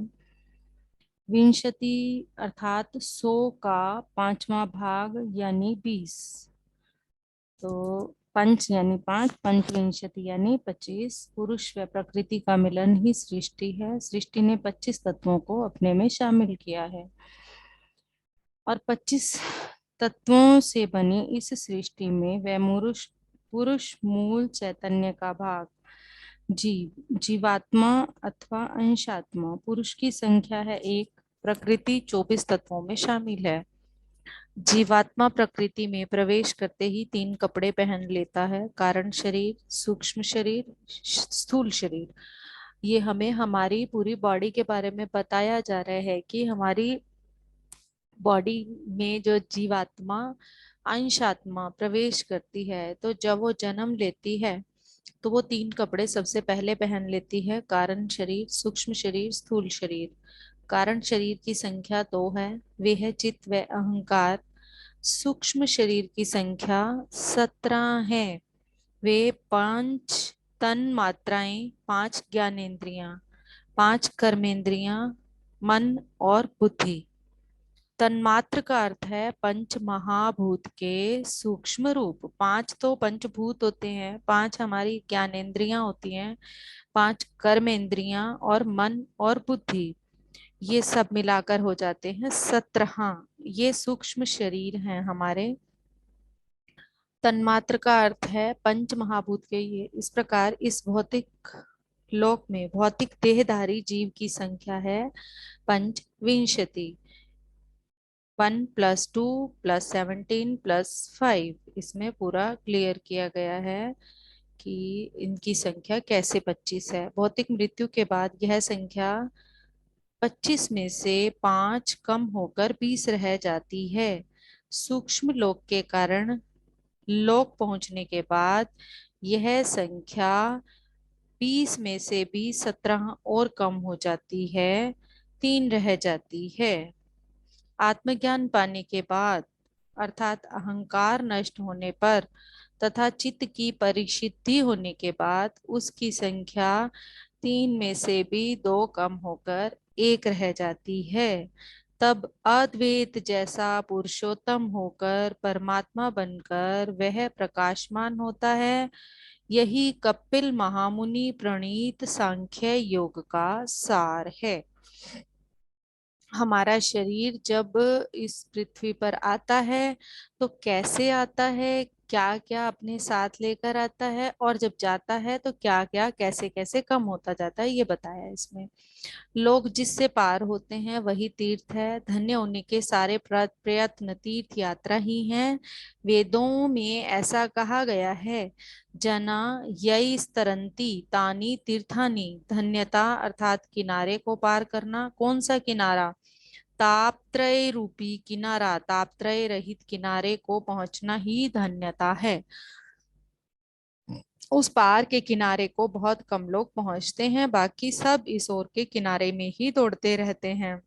विंशति अर्थात 100 का 5वां भाग यानी 20। तो पंच यानी पांच, पंचविंशति यानी 25। पुरुष व प्रकृति का मिलन ही सृष्टि है। सृष्टि ने 25 तत्वों को अपने में शामिल किया है और 25 तत्वों से बनी इस सृष्टि में वह पुरुष पुरुष मूल चैतन्य का भाग जीवात्मा अथवा अंशात्मा। पुरुष की संख्या है एक, प्रकृति 24 तत्वों में शामिल है। जीवात्मा प्रकृति में प्रवेश करते ही तीन कपड़े पहन लेता है, कारण शरीर, सूक्ष्म शरीर, स्थूल शरीर। ये हमें हमारी पूरी बॉडी के बारे में बताया जा रहा है कि हमारी बॉडी में जो जीवात्मा अंश आत्मा प्रवेश करती है, तो जब वो जन्म लेती है तो वो तीन कपड़े सबसे पहले पहन लेती है, कारण शरीर, सूक्ष्म शरीर, स्थूल शरीर। कारण शरीर की संख्या दो है, वे है चित्त व अहंकार। सूक्ष्म शरीर की संख्या 17 है, वे पांच तन मात्राएं, पांच ज्ञानेंद्रियां, पांच कर्मेंद्रियां, मन और बुद्धि। तन्मात्र का अर्थ है पंच महाभूत के सूक्ष्म रूप। पांच तो पंचभूत होते हैं, पांच हमारी ज्ञानेंद्रियां होती हैं, पांच कर्मेंद्रियां और मन और बुद्धि, ये सब मिलाकर हो जाते हैं 17। ये सूक्ष्म शरीर हैं हमारे। तन्मात्र का अर्थ है पंच महाभूत के। ये इस प्रकार इस भौतिक लोक में भौतिक देहधारी जीव की संख्या है पंचविंशति। 1 + 2 + 17 + 5, इसमें पूरा क्लियर किया गया है कि इनकी संख्या कैसे 25 है। भौतिक मृत्यु के बाद यह संख्या 25 में से 5 कम होकर 20 रह जाती है। सूक्ष्म लोक के कारण लोक पहुंचने के बाद यह संख्या 20 में से भी 17 और कम हो जाती है, 3 रह जाती है। आत्मज्ञान पाने के बाद अर्थात अहंकार नष्ट होने पर तथा चित्त की परिशुद्धि होने के बाद उसकी संख्या 3 में से भी 2 कम होकर 1 रह जाती है। तब अद्वैत जैसा पुरुषोत्तम होकर परमात्मा बनकर वह प्रकाशमान होता है। यही कपिल महामुनि प्रणीत सांख्य योग का सार है। हमारा शरीर जब इस पृथ्वी पर आता है तो कैसे आता है, क्या क्या अपने साथ लेकर आता है, और जब जाता है तो क्या क्या कैसे कैसे कम होता जाता है, ये बताया है इसमें। लोग जिससे पार होते हैं वही तीर्थ है। धन्य होने के सारे प्रयत्न तीर्थ यात्रा ही हैं। वेदों में ऐसा कहा गया है, जना यई स्तरंती तानी तीर्थानी। धन्यता अर्थात किनारे को पार करना। कौन सा किनारा? तापत्रय रूपी किनारा। तापत्रय रहित किनारे को पहुंचना ही धन्यता है। उस पार के किनारे को बहुत कम लोग पहुंचते हैं, बाकी सब इस ओर के किनारे में ही दौड़ते रहते हैं।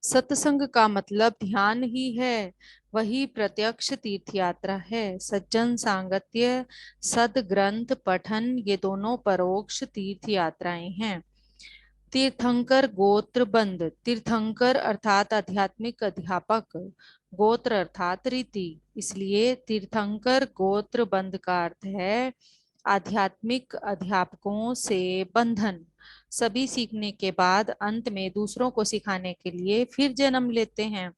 सत्संग का मतलब ध्यान ही है, वही प्रत्यक्ष तीर्थ यात्रा है। सज्जन सांगत्य, सदग्रंथ पठन, ये दोनों परोक्ष तीर्थ यात्राएं हैं। तीर्थंकर गोत्र बंद। तीर्थंकर अर्थात आध्यात्मिक अध्यापक, गोत्र अर्थात रीति, इसलिए तीर्थंकर गोत्र बंद का अर्थ है आध्यात्मिक अध्यापकों से बंधन। सभी सीखने के बाद अंत में दूसरों को सिखाने के लिए फिर जन्म लेते हैं,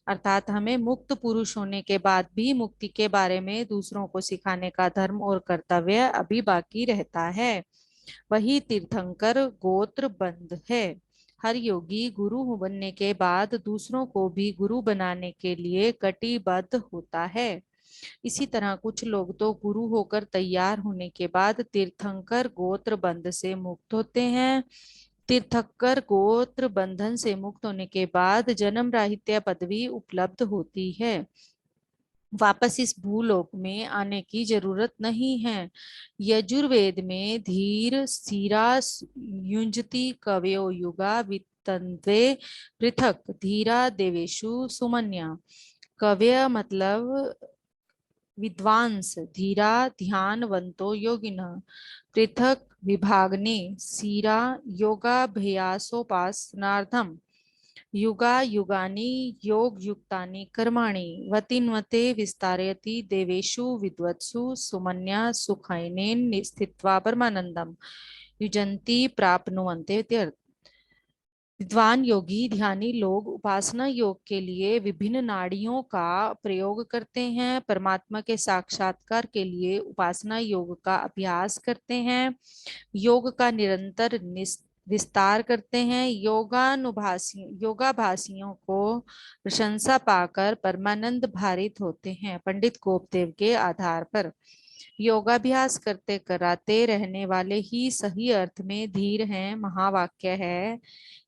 अर्थात हमें मुक्त पुरुष होने के बाद भी मुक्ति के बारे में दूसरों को सिखाने का धर्म और कर्तव्य अभी बाकी रहता है। वही तीर्थंकर गोत्र बंद है। हर योगी गुरु बनने के बाद दूसरों को भी गुरु बनाने के लिए कटिबद्ध होता है। इसी तरह कुछ लोग तो गुरु होकर तैयार होने के बाद तीर्थंकर गोत्र बंध से मुक्त होते हैं। तीर्थंकर गोत्र बंधन से मुक्त होने के बाद जन्म राहित्य पदवी उपलब्ध होती है। वापस इस भूलोक में आने की जरूरत नहीं है। यजुर्वेद में धीर स्थिरा युंजति कवयो युगा वितन्वे पृथक धीरा देवेशु सुमन्या। कव्य मतलब विद्वांस, धीरा ध्यानवंतो योगिनः, पृथक विभागने, सीरा योगाभ्यासोपासनार्थम। युगा युगानि योग युक्तानि कर्माणि वतिन्वते विस्तारयति देवेषु विद्वत्सु सुमन्या सुखैनेन स्थित्वा परमानंदम युजन्ति प्राप्नुवन्ते इत्यर्थ। विद्वान योगी ध्यानी लोग उपासना योग के लिए विभिन्न नाड़ियों का प्रयोग करते हैं, परमात्मा के साक्षात्कार के लिए उपासना योग का अभ्यास करते हैं, योग का निरंतर विस्तार करते हैं, योगाभासियों को प्रशंसा पाकर परमानंद भारित होते हैं। पंडित गोपदेव के आधार पर योगाभ्यास करते कराते रहने वाले ही सही अर्थ में धीर हैं। महावाक्य है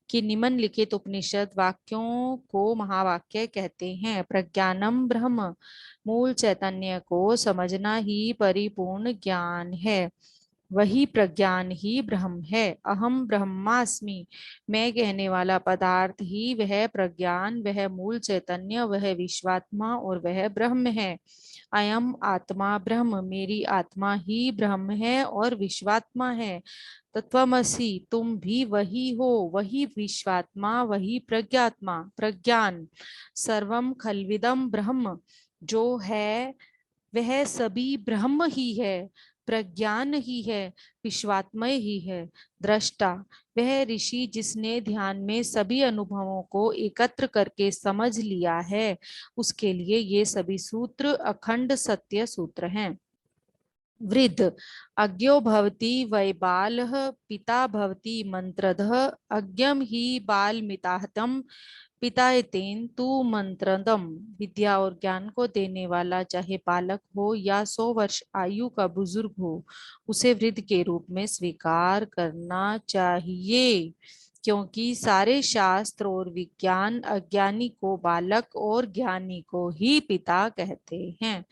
कि निम्नलिखित उपनिषद वाक्यों को महावाक्य कहते हैं। प्रज्ञानम ब्रह्म, मूल चैतन्य को समझना ही परिपूर्ण ज्ञान है, वही प्रज्ञान ही ब्रह्म है। अहम ब्रह्मास्मि, मैं कहने वाला पदार्थ ही वह प्रज्ञान, वह मूल चैतन्य, वह विश्वात्मा और वह ब्रह्म है। अयम आत्मा ब्रह्म, मेरी आत्मा ही ब्रह्म है और विश्वात्मा है। तत्वमसि, तुम भी वही हो, वही विश्वात्मा, वही प्रज्ञात्मा, प्रज्ञान। सर्वम खल्विदम ब्रह्म, जो है वह सभी ब्रह्म ही है, प्रज्ञान ही है, विश्वात्मय ही है। दृष्टा, वह ऋषि जिसने ध्यान में सभी अनुभवों को एकत्र करके समझ लिया है, उसके लिए ये सभी सूत्र अखंड सत्य सूत्र हैं। वृद्ध, अज्ञो भवति वै बालः पिता भवति मंत्रदः, अज्ञम ही बालमिताहतम पितायतेन तु मंत्रदम। विद्या और ज्ञान को देने वाला चाहे बालक हो या 100 वर्ष आयु का बुजुर्ग हो, उसे वृद्ध के रूप में स्वीकार करना चाहिए, क्योंकि सारे शास्त्र और विज्ञान अज्ञानी को बालक और ज्ञानी को ही पिता कहते हैं।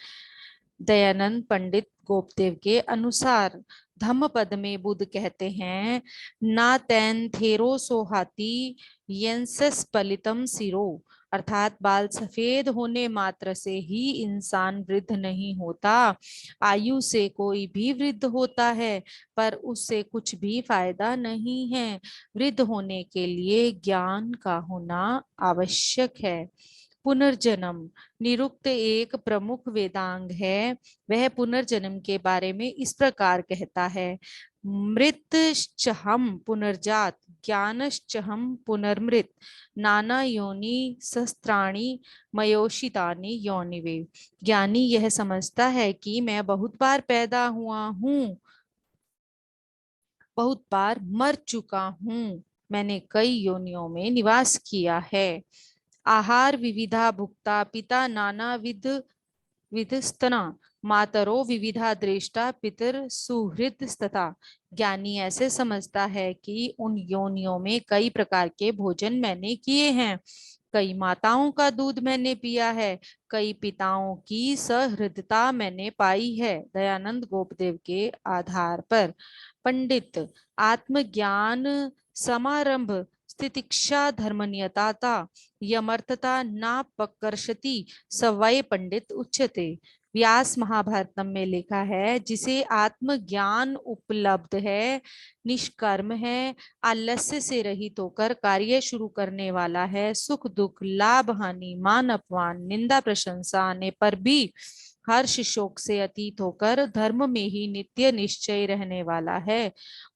दयानंद पंडित गोपदेव के अनुसार धम्मपद में बुद्ध कहते हैं, ना तैन थेरो सोहाती यंसस पलितम सिरो, अर्थात बाल सफेद होने मात्र से ही इंसान वृद्ध नहीं होता। आयु से कोई भी वृद्ध होता है, पर उससे कुछ भी फायदा नहीं है। वृद्ध होने के लिए ज्ञान का होना आवश्यक है। पुनर्जन्म, निरुक्त एक प्रमुख वेदांग है। वह पुनर्जन्म के बारे में इस प्रकार कहता है, मृतश्चहम पुनर्जात, ज्ञानश्चहम पुनर्मृत, नाना योनि सहस्त्राणि मयोषितानि योनिवे। ज्ञानी यह समझता है कि मैं बहुत बार पैदा हुआ हूँ, बहुत बार मर चुका हूँ, मैंने कई योनियों में निवास किया है। आहार विविधा भुक्ता पिता नाना विधस्तना, मातरो विविधा दृष्टा पितर सुहृद तथा। ज्ञानी ऐसे समझता है कि उन योनियों में कई प्रकार के भोजन मैंने किए हैं, कई माताओं का दूध मैंने पिया है, कई पिताओं की सहृदता मैंने पाई है। दयानंद गोपदेव के आधार पर पंडित, आत्मज्ञान समारंभ स्थितिक्षा धर्मनियता यमर्थता नापकर्षति सवय पंडित उच्यते। व्यास महाभारतम में लिखा है, जिसे आत्मज्ञान उपलब्ध है, निष्कर्म है, आलस्य से रहित होकर कार्य शुरू करने वाला है, सुख दुख लाभ हानि मान अपमान निंदा प्रशंसा आने पर भी हर्ष शोक से अतीत होकर धर्म में ही नित्य निश्चय रहने वाला है,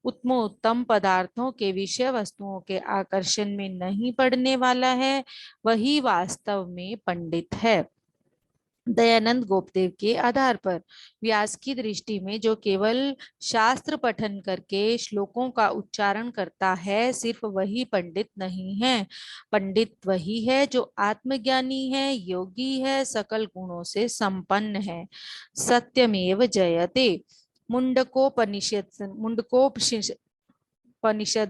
उत्तमोत्तम पदार्थों के विषय वस्तुओं के आकर्षण में नहीं पड़ने वाला है, वही वास्तव में पंडित है। दयानंद गोपदेव के आधार पर व्यास की दृष्टि में जो केवल शास्त्र पठन करके श्लोकों का उच्चारण करता है, सिर्फ वही पंडित नहीं है। पंडित वही है जो आत्मज्ञानी है, योगी है, सकल गुणों से संपन्न है। सत्यमेव जयते, मुंडकोपनिषद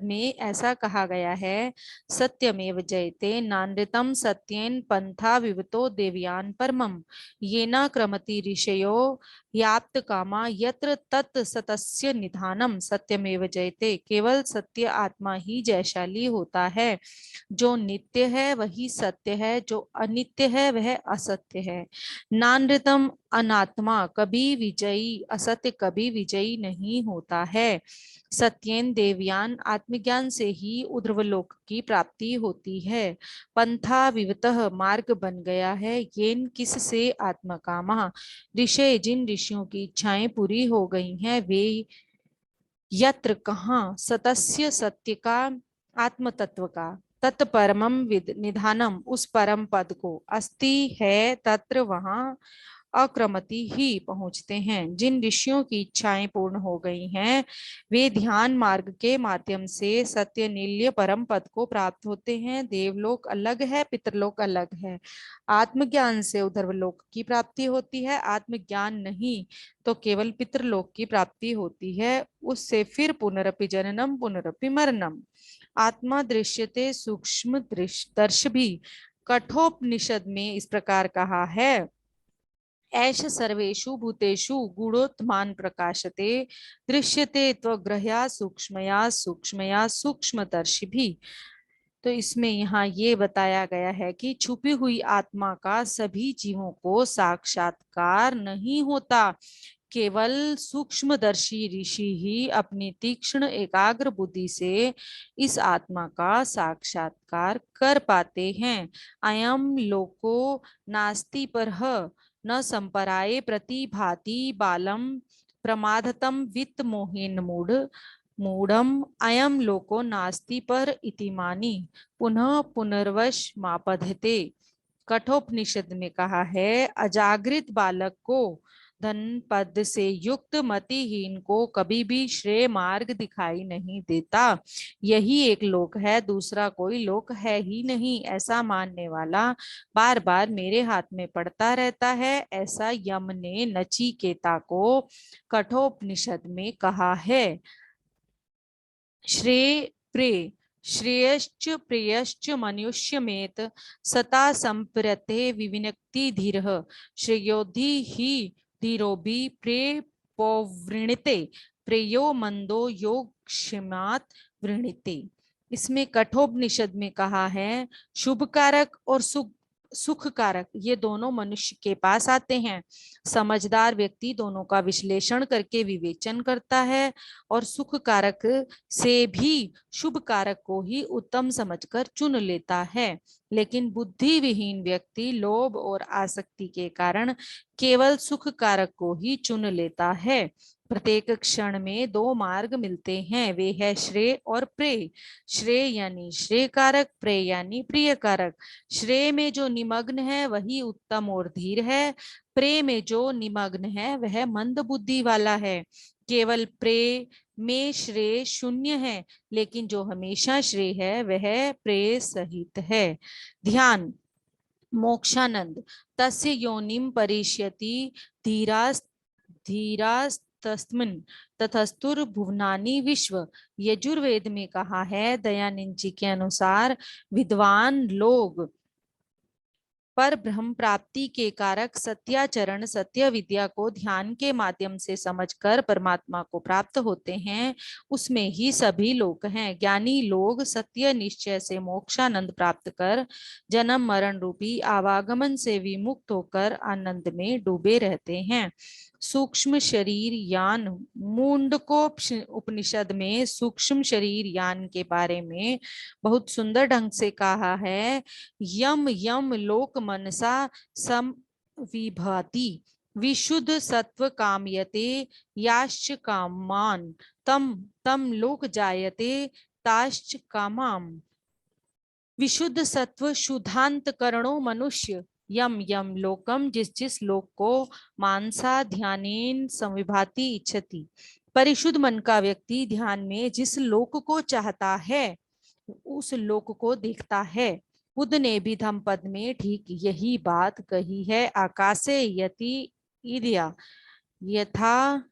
में ऐसा कहा गया है, सत्यमेव जयते नानृतम सत्येन पंथा विवतो देवयान परमम, येना क्रमति ऋषयो याप्त कामा यत्र तत् सतस्य निधानम सत्यमेव जयते। केवल सत्य आत्मा ही जयशाली होता है। जो नित्य है वही सत्य है, जो अनित्य है वह असत्य है। नानृतम अनात्मा कभी विजयी, असत्य कभी विजयी नहीं होता है। सत्येन देवयान, आत्मज्ञान से ही ऊर्ध्वलोक की प्राप्ति होती है। पंथा विवतः, मार्ग बन गया है। येन, किससे, आत्मकामा, ऋषय, जिन ऋषियों की इच्छाएं पूरी हो गई हैं वे, यत्र, कहाँ, सतस्य, सत्य का, आत्म तत्व का, तत्परमम विद, निधानम, उस परम पद को, अस्ति है, तत्र, वहां, अक्रमति ही, पहुंचते हैं। जिन ऋषियों की इच्छाएं पूर्ण हो गई हैं वे ध्यान मार्ग के माध्यम से सत्य नील्य परम पद को प्राप्त होते हैं। देवलोक अलग है, पितरलोक अलग है। आत्मज्ञान से ऊर्ध्वलोक की प्राप्ति होती है, आत्मज्ञान नहीं तो केवल पितृलोक की प्राप्ति होती है। उससे फिर पुनरपि जननम पुनरपि मरणम। आत्मा दृश्यते सूक्ष्म दर्श भी, कठोपनिषद में इस प्रकार कहा है। ऐश सर्वेषु भूतेषु गूढ़ोत्मान प्रकाशते, दृश्यते त्वग्रह्या सूक्ष्मया सूक्ष्मया सूक्ष्मदर्शी भी। तो इसमें यहाँ ये बताया गया है कि छुपी हुई आत्मा का सभी जीवों को साक्षात्कार नहीं होता। केवल सूक्ष्मदर्शी ऋषि ही अपनी तीक्ष्ण एकाग्र बुद्धि से इस आत्मा का साक्षात्कार कर पाते हैं। अयम लोको नास्ति परह न संपराये प्रतिभाति बालम प्रमादतम वित्त मोहिन मूढ़ मूढ़म अयम लोको नास्ति पर इतिमानी पुनः पुनर्वश मापधते। कठोपनिषद में कहा है, अजागृत बालक को, धन पद से युक्त मतिहीन को कभी भी श्रेय मार्ग दिखाई नहीं देता। यही एक लोक है, दूसरा कोई लोक है ही नहीं, ऐसा मानने वाला बार बार मेरे हाथ में पड़ता रहता है, ऐसा यम ने नचिकेता को कठोपनिषद में कहा है। श्रेय प्रेय, श्रेयश्च प्रेयश्च मनुष्यमेत सता संप्रते विविनक्ति धीरः श्रेयोधि ही धीरोभि प्रेय पौवृणीते प्रेयो मंदो योग क्षमात वृणीते। इसमें कठोपनिषद में कहा है, शुभ कारक और सुख कारक ये दोनों मनुष्य के पास आते हैं। समझदार व्यक्ति दोनों का विश्लेषण करके विवेचन करता है और सुख कारक से भी शुभ कारक को ही उत्तम समझकर चुन लेता है। लेकिन बुद्धि विहीन व्यक्ति लोभ और आसक्ति के कारण केवल सुख कारक को ही चुन लेता है। प्रत्येक क्षण में दो मार्ग मिलते हैं, वे है श्रेय और प्रेय। श्रेय यानी श्रेय कारक, प्रेय यानी प्रिय कारक। श्रेय में जो निमग्न है वही उत्तम और धीर है, प्रेय में जो निमग्न है वह मंद बुद्धि वाला है। केवल प्रेय में श्रेय शून्य है, लेकिन जो हमेशा श्रेय है वह प्रेय सहित है। ध्यान। मोक्षानंद, तस्य योनिम परिष्यति धीरास धीरास तस्मिन् ततस्तुर भुवनानि विश्व। यजुर्वेद में कहा है, दयानंद जी के अनुसार विद्वान लोग पर ब्रह्म प्राप्ति के कारक सत्याचरण सत्य विद्या को ध्यान के माध्यम से समझकर परमात्मा को प्राप्त होते हैं, उसमें ही सभी लोग हैं। ज्ञानी लोग सत्य निश्चय से मोक्षानंद प्राप्त कर जन्म मरण रूपी आवागमन से विमुक्त होकर आनंद में डूबे रहते हैं। सूक्ष्म शरीर यान, मुंडको उपनिषद में सूक्ष्म शरीर यान के बारे में बहुत सुंदर ढंग से कहा है। यम यम लोक मनसा सम विभाति विशुद्ध सत्व कामयते याश्च कामान तम तम लोक जायते ताश्च कामाम। विशुद्ध सत्व शुद्धांत करणो मनुष्य यम यम लोकम, जिस जिस लोक को मानसा ध्यानेन संविभाति इच्छति। परिशुद्ध मन का व्यक्ति ध्यान में जिस लोक को चाहता है उस लोक को देखता है। बुद्ध ने भी धम्म पद में ठीक यही बात कही है। आकाशे यति इदिया, यथा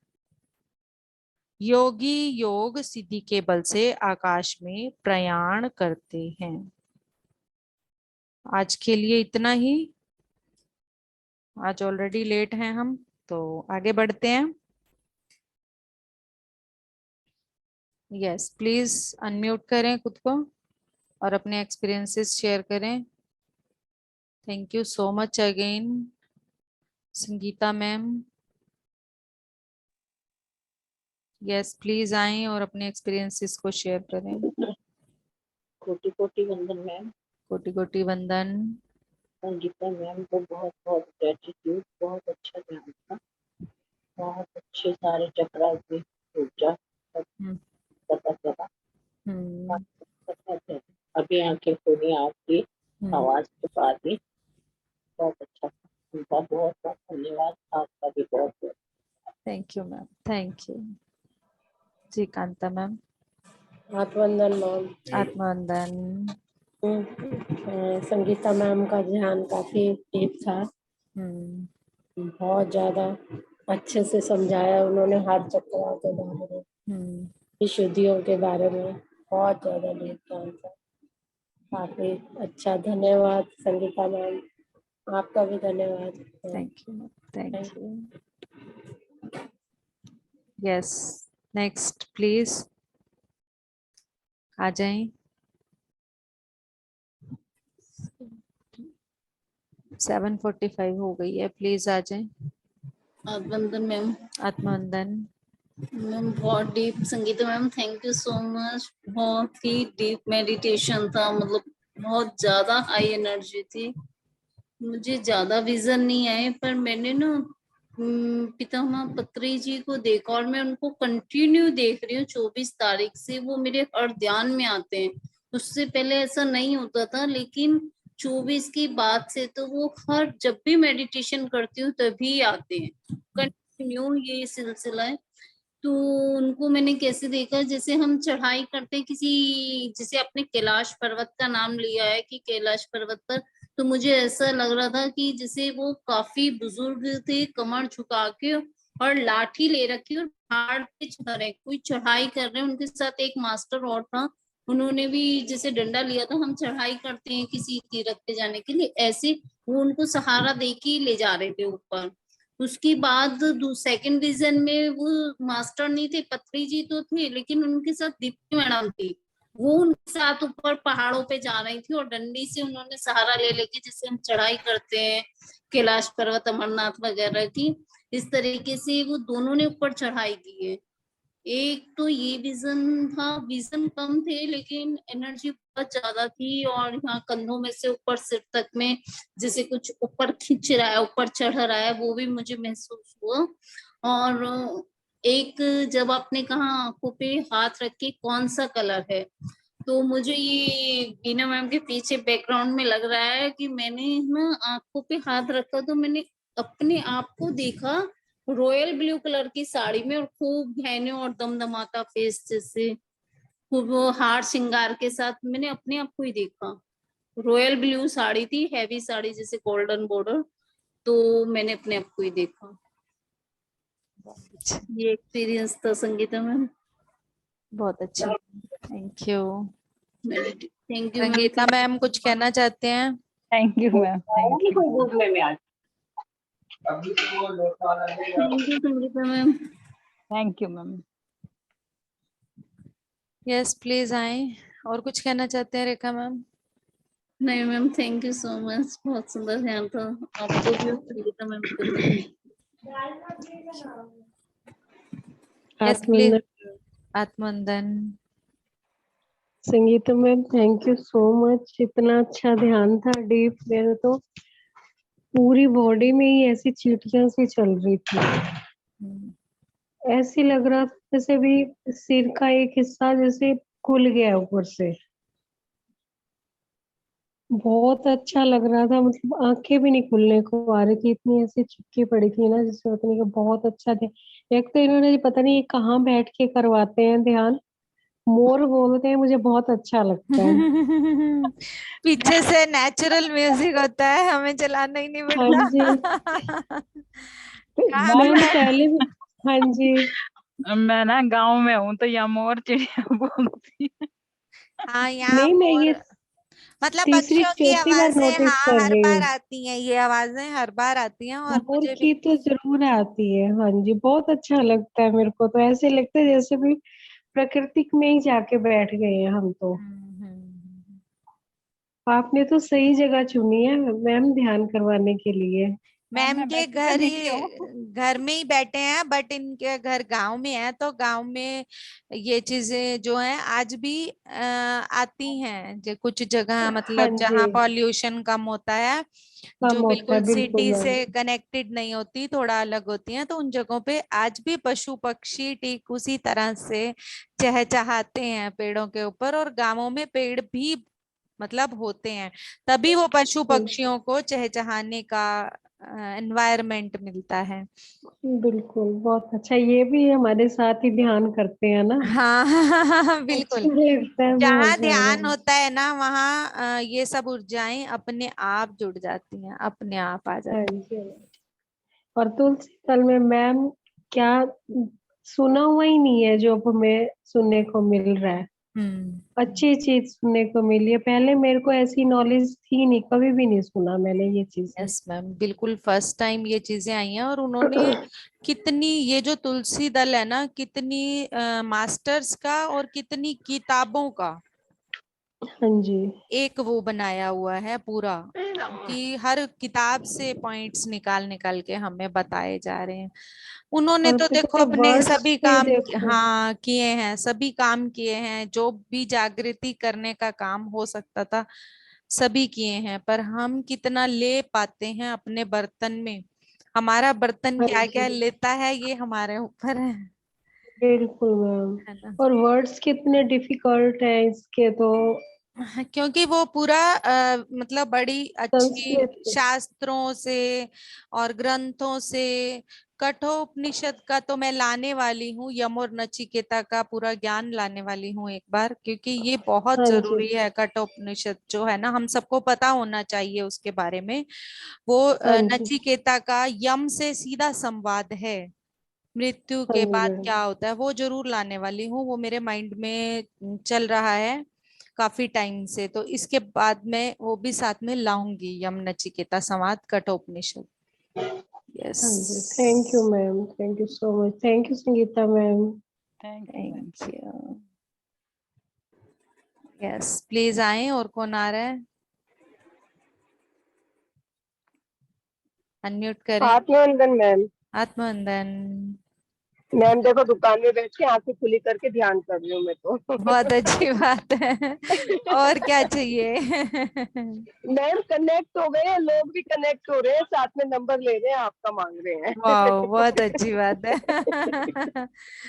योगी योग सिद्धि के बल से आकाश में प्रयाण करते हैं। आज के लिए इतना ही। आज ऑलरेडी लेट हैं हम। तो आगे बढ़ते हैं। यस, प्लीज अनम्यूट करें खुद को और अपने एक्सपीरियंसेस शेयर करें। Thank you so much again Sangeeta ma'am. Yes, please आएं और अपने एक्सपीरियंसेस को शेयर करें। कोटि कोटि वंदन मैम। कोटि कोटि वंदन। संगीता मैम को बहुत बहुत ग्रेटिट्यूड, बहुत अच्छा ध्यान था, बहुत अच्छे सारे चक्रा की ऊर्जा सब हम्म, पता चला। हम्म, पता चला। अभी आंखें खोली, आपकी आवाज के बाद ही बहुत अच्छा था। उनका बहुत बहुत धन्यवाद, आपका भी बहुत बहुत। Thank you ma'am, thank you जी। कांता मैम। आत्मवंदन मैम। आत्मवंदन। संगीता मैम का ध्यान काफी डीप था, हम्म, बहुत ज्यादा अच्छे से समझाया उन्होंने, हाथ चक्रा के बारे में, हम्म, विशुद्धियों के बारे में बहुत ज्यादा डीप ज्ञान था। काफी अच्छा, धन्यवाद संगीता मैम, आपका भी धन्यवाद। Thank you ma'am, thank thank you. Yes, next please आ जाएं। 7:45 हो गई है, प्लीज आ जाएं। वंदन मैम। आत्मवंदन। मैम बहुत deep, Sangeeta ma'am thank you so much. बहुत ही डीप मेडिटेशन था, मतलब बहुत ज्यादा हाई एनर्जी थी। मुझे ज्यादा विजन नहीं आए, पर मैंने ना पितामह पत्री जी को देखा और मैं उनको कंटिन्यू देख रही हूँ 24 तारीख से। वो मेरे हर ध्यान में आते हैं, उससे पहले ऐसा नहीं होता था, लेकिन 24 की बात से तो वो हर जब भी मेडिटेशन करती हूँ तभी आते हैं। कंटिन्यू ये सिलसिला है। तो उनको मैंने कैसे देखा, जैसे हम चढ़ाई करते हैं किसी, जैसे आपने कैलाश पर्वत का नाम लिया है कि कैलाश पर्वत पर, तो मुझे ऐसा लग रहा था कि जैसे वो काफी बुजुर्ग थे, कमर झुका के और लाठी ले रखी और पहाड़ पे चढ़ रहे, कोई चढ़ाई कर रहे हैं। उनके साथ एक मास्टर और था, उन्होंने भी जैसे डंडा लिया था, हम चढ़ाई करते हैं किसी तीर्थ पे जाने के लिए, ऐसे वो उनको सहारा दे के ले जा रहे थे ऊपर। उसके बाद सेकंड रीजन में वो मास्टर नहीं थे, पत्री जी तो थे, लेकिन उनके साथ दीप्ति मैडम थी। वो उनके साथ ऊपर पहाड़ों पे जा रही थी और डंडी से उन्होंने सहारा ले लेके, जैसे हम चढ़ाई करते हैं कैलाश पर्वत अमरनाथ वगैरह की, इस तरीके से वो दोनों ने ऊपर चढ़ाई की है। एक तो ये विजन था, विजन कम थे लेकिन एनर्जी बहुत ज्यादा थी, और यहाँ कंधों में से ऊपर सिर तक में जैसे कुछ ऊपर खींच रहा है, ऊपर चढ़ रहा है, वो भी मुझे महसूस हुआ। और एक, जब आपने कहा आंखों पे हाथ रख के कौन सा कलर है, तो मुझे ये बीना मैम के पीछे बैकग्राउंड में लग रहा है कि मैंने ना आंखों पे हाथ रखा तो मैंने अपने आप को देखा रॉयल ब्लू कलर की साड़ी में, और खूब गहने और दमदमाता फेस, जैसे खूब वो हार श्रृंगार के साथ, मैंने अपने आप को ही देखा। रॉयल ब्लू साड़ी थी, हैवी साड़ी, जैसे गोल्डन बॉर्डर, तो मैंने अपने आप को ही देखा। ये एक्सपीरियंस था संगीता मैम। बहुत अच्छा, thank you. Thank you ma'am. Sangeeta ma'am कुछ कहना चाहते हैं? Thank you ma'am, thank you, thank you Sangeeta ma'am. Thank you ma'am. Yes, please आए। और कुछ कहना चाहते हैं रेखा मैम? नहीं ma'am, thank you so much, बहुत सुंदर ध्यान था आपको भी और संगीता मैम को भी। Yes please. आत्मवंदन। Sangeeta ma'am thank you so much, इतना अच्छा ध्यान था डीप, मेरे तो पूरी बॉडी में ही ऐसी चींटियां सी चल रही थी। ऐसी लग रहा था जैसे भी सिर का एक हिस्सा जैसे खुल गया ऊपर से, बहुत अच्छा लग रहा था, मतलब आंखें भी नहीं खुलने को आ रही थी, इतनी ऐसी चिपकी पड़ी थी ना जिससे उतनी का बहुत अच्छा थे। एक तो इन्होंने पता नहीं ये कहाँ बैठ के करवाते हैं ध्यान, मोर बोलते हैं, मुझे बहुत अच्छा लगता है। पीछे से नेचुरल म्यूजिक होता है, हमें चलाना ही नहीं हाँ जी। पड़ता। मैम पहले भी, हाँ जी, मैं ना गांव में हूँ तो यहाँ मोर चिड़िया बोलती है। हाँ, यहाँ नहीं मैं मोर, ये मतलब तीसरी पक्षियों की चौथी बार आवाजें नोटिस हाँ कर हर रही बार हूँ। आती हैं, ये आवाजें हर बार आती हैं और मोर मुझे भी। की तो जरूर आती है, हाँ जी, बहुत अच्छा लगता है मेरे को, तो ऐसे लगता है जैसे भी प्रकृति में ही जाके बैठ गए हैं हम तो। हम्म। आपने तो सही जगह चुनी है मैम ध्यान करवाने के लिए। मैम मैं के बैठी तो घर नहीं ही हूँ। घर में ही बैठे हैं, बट इनके घर गांव में है, तो गांव में ये चीजें जो है आज भी आती हैं, जो कुछ जगह हाँ मतलब जी, जहाँ पॉल्यूशन कम होता है, कम जो होता है, बिल्कुल बिल्कुल सिटी मैम। से कनेक्टेड नहीं होती, थोड़ा अलग होती हैं, तो उन जगहों पे आज भी पशु पक्षी ठीक उसी तरह से चहचहाते हैं पेड़ों के ऊपर, और गांवों में पेड़ भी मतलब होते हैं, तभी वो पशु पक्षियों को चहचहाने का एनवायरनमेंट मिलता है। बिल्कुल, बहुत अच्छा, ये भी हमारे साथ ही ध्यान करते हैं ना। हाँ बिल्कुल। अच्छा लगता है जहाँ बहुत ज्यादा। ध्यान होता है ना वहाँ ये सब ऊर्जाएं अपने आप जुड़ जाती हैं, अपने आप आ हाँ जाती जी। और तुलसी दल में मैम क्या सुना हुआ ही नहीं है जो अब हमें सुनने को मिल रहा है। हैं। हम्म। अच्छी चीज सुनने को मिली है, पहले मेरे को ऐसी नॉलेज थी नहीं, कभी भी नहीं सुना मैंने ये चीजें। यस मैम, बिल्कुल फर्स्ट टाइम ये चीजें आई हैं, और उन्होंने कितनी, ये जो तुलसी दल है ना, कितनी मास्टर्स का और कितनी किताबों का हाँ जी, एक वो बनाया हुआ है पूरा, कि हर किताब से पॉइंट्स निकाल निकाल के हमें बताए जा रहे हैं। उन्होंने और तो देखो कितने अपने वर्ड्स सभी थे काम देखो। हाँ किए हैं, सभी काम किए हैं, जो भी जागृति करने का काम हो सकता था सभी किए हैं, पर हम कितना ले पाते हैं अपने बर्तन में, हमारा बर्तन हाँ क्या जी, क्या लेता है ये हमारे ऊपर बिल्कुल मैम। है ना। और वर्ड्स कितने डिफिकल्ट हैं इसके तो। हाँ, क्योंकि वो पूरा मतलब बड़ी अच्छी संस्कृत। शास्त्रों से और ग्रंथों से, कठोपनिषद का तो मैं लाने वाली हूँ, यम और नचिकेता का पूरा ज्ञान लाने वाली हूँ एक बार, क्योंकि ये बहुत हाँ जी, जरूरी है, कठोपनिषद जो है ना हम सबको पता होना चाहिए उसके बारे में। वो हाँ जी, नचिकेता का यम से सीधा संवाद है, मृत्यु हाँ के जी बाद मैम। क्या होता है, वो जरूर लाने वाली हूँ, वो मेरे माइंड में चल रहा है काफी टाइम से, तो इसके बाद में वो भी साथ में लाऊंगी, यम नचिकेता संवाद कठोपनिषद। यस। हाँ जी, thank you ma'am, thank you so much, thank you Sangeeta ma'am. Thank you ma'am. Thank you. Yes, please आए, और कौन आ रहा है, अनम्यूट करें। आत्मवंदन मैम। आत्मवंदन। मैम देखो दुकान में बैठ के आंखें खुली करके ध्यान कर रही हूँ मैं तो। बहुत अच्छी बात है, और क्या चाहिए मैम कनेक्ट हो गए हैं, लोग भी कनेक्ट हो रहे हैं, साथ में नंबर ले रहे हैं, आपका मांग रहे हैं। वाह, बहुत अच्छी बात है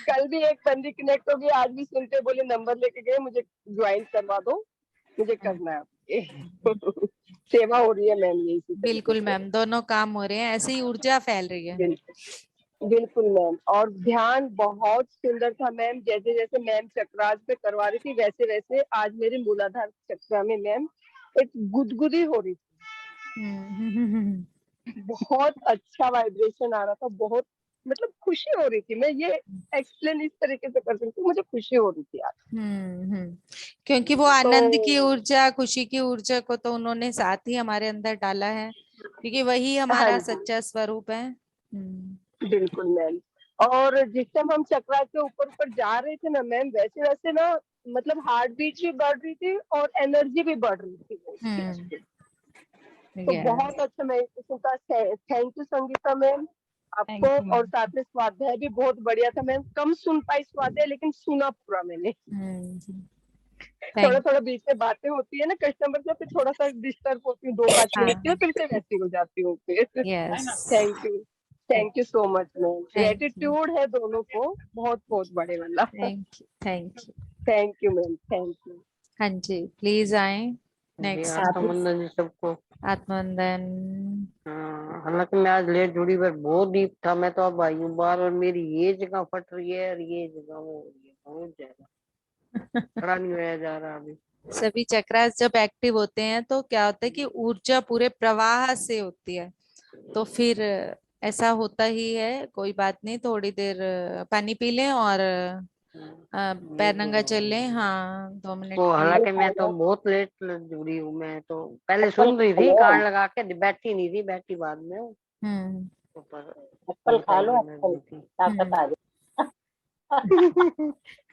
कल भी एक बंदी कनेक्ट हो गई, आज भी सुनते बोले नंबर लेके गए, मुझे ज्वाइन करवा दो, मुझे करना है आपके। सेवा हो रही है मैम, ये इसी तरीके बिल्कुल से। मैम, दोनों काम हो रहे हैं, ऐसे ही ऊर्जा फैल रही है। बिल्कुल बिल्कुल मैम, और ध्यान बहुत सुंदर था मैम, जैसे जैसे मैम चक्रास पे करवा रही थी वैसे वैसे आज मेरे मूलाधार चक्रा में मैम एक गुदगुदी हो रही थी, बहुत अच्छा वाइब्रेशन आ रहा था, बहुत मतलब खुशी हो रही थी, मैं ये एक्सप्लेन इस तरीके से कर सकती हूँ, मुझे खुशी हो रही थी आज। क्योंकि वो तो आनंद की ऊर्जा, खुशी की ऊर्जा को तो उन्होंने साथ ही हमारे अंदर डाला है, क्योंकि वही हाँ हमारा जी, सच्चा स्वरूप है। हम्म। बिल्कुल मैम। और जिस टाइम हम चक्रा के ऊपर ऊपर जा रहे थे ना मैम, वैसे वैसे ना मतलब हार्ट बीट भी बढ़ रही थी और एनर्जी भी बढ़ रही थी हम्म। उसकी। तो यस। बहुत अच्छा मेडिटेशन था, थैंक यू संगीता मैम आपको। थैंक यू और मैम। साथ में स्वाध्याय भी बहुत बढ़िया था मैम, कम सुन पाई स्वाध्याय लेकिन सुना पूरा मैंने। थोड़ा थैंक। थोड़ा बीच में बातें होती है ना कस्टमर से, फिर थोड़ा सा डिस्टर्ब होती हूँ 2-5 मिनट के लिए, हाँ। फिर से वैसी हो जाती हूँ फिर। Yes. Thank you so much ma'am, thank you. Gratitude है दोनों को बहुत बहुत बड़े वाला। Thank you. Thank you ma'am, thank you. हाँ जी, प्लीज आए जी नेक्स्ट। आत्मबंधन जी सबको। आत्मवंदन। हाँ, हालांकि मैं आज लेट जुड़ी पर बहुत डीप था, मैं तो अब आई हूँ बार, और मेरी ये जगह फट रही है और ये जगह वो हो रही है, बहुत ज्यादा खड़ा नहीं होया जा रहा अभी। सभी चक्रास जब एक्टिव होते हैं तो क्या होता है कि ऊर्जा पूरे प्रवाह से होती है, तो फिर ऐसा होता ही है, कोई बात नहीं, थोड़ी देर पानी पी लें और पैर नंगा चल लें। हाँ 2 मिनट तो के लिए। हालांकि मैं तो बहुत लेट जुड़ी हूँ, मैं तो पहले सुन रही थी कान लगा के, बैठी नहीं थी, बैठी बाद में हूँ। हम्म तो पर एप्पल खा लो, एनर्जी थी। ताकत आ जाए।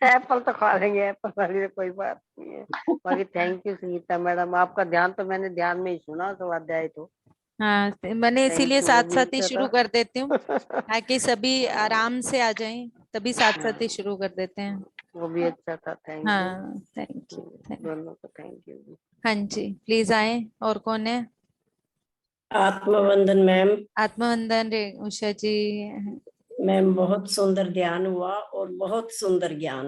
एप्पल तो खा लेंगे, एप्पल वाली तो कोई बात नहीं है। बाकी थैंक यू संगीता मैडम, आपका ध्यान तो मैंने ध्यान में ही सुना स्वाध्याय तो। हाँ, मैंने इसीलिए थैंक यू, वो साथ भी साथ ही अच्छा शुरू था। कर देती हूँ ताकि सभी आराम से आ जाएं, तभी साथ साथ ही शुरू कर देते हैं। वो भी अच्छा था, थैंक यू। हाँ थैंक यू। दोनों को थैंक यू। हाँ जी प्लीज आए। और कौन है? आत्मवंदन मैम। आत्मवंदन रे उषा जी। मैम बहुत सुंदर ध्यान हुआ और बहुत सुंदर ज्ञान।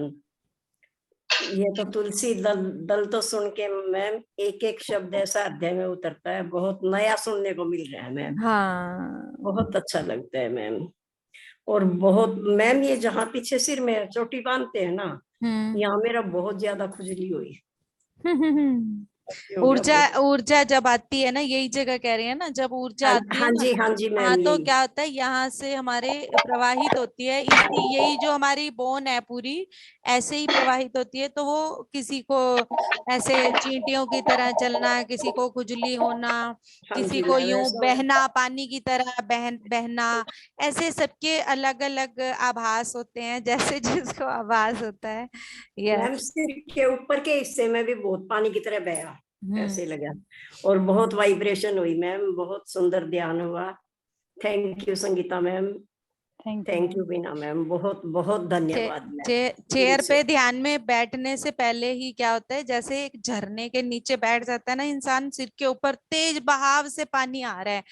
ये तो तुलसी दल दल तो सुन के मैम एक एक शब्द ऐसा अध्याय में उतरता है, बहुत नया सुनने को मिल रहा है मैम। हाँ बहुत अच्छा लगता है मैम। और बहुत मैम, ये जहाँ पीछे सिर में चोटी बांधते हैं ना, यहाँ मेरा बहुत ज्यादा खुजली हुई। हो गया ऊर्जा बहुत। ऊर्जा जब आती है ना, यही जगह कह रही है ना, जब ऊर्जा आती है हाँ ना, जी, हाँ जी हाँ मैम, तो यही। क्या होता है, यहाँ से हमारे प्रवाहित होती है, इसी यही जो हमारी बोन है पूरी ऐसे ही प्रवाहित होती है। तो वो किसी को ऐसे चींटियों की तरह चलना, किसी को खुजली होना, हाँ किसी जी को मैम, यूं ऐसा बहना, पानी की तरह बहना, ऐसे सबके अलग अलग आभास होते हैं, जैसे जिसको आभास होता है। Ma'am yes. सिर के ऊपर के हिस्से में भी बहुत पानी की तरह बहा, ऐसे लगा। हम्म। और बहुत वाइब्रेशन हुई मैम, बहुत सुंदर ध्यान हुआ। Thank you Sangeeta ma'am, thank you Bina ma'am, बहुत बहुत धन्यवाद मैम। चेयर पे ध्यान में बैठने से पहले ही क्या होता है, जैसे एक झरने के नीचे बैठ जाता है ना इंसान, सिर के ऊपर तेज बहाव से पानी आ रहा है,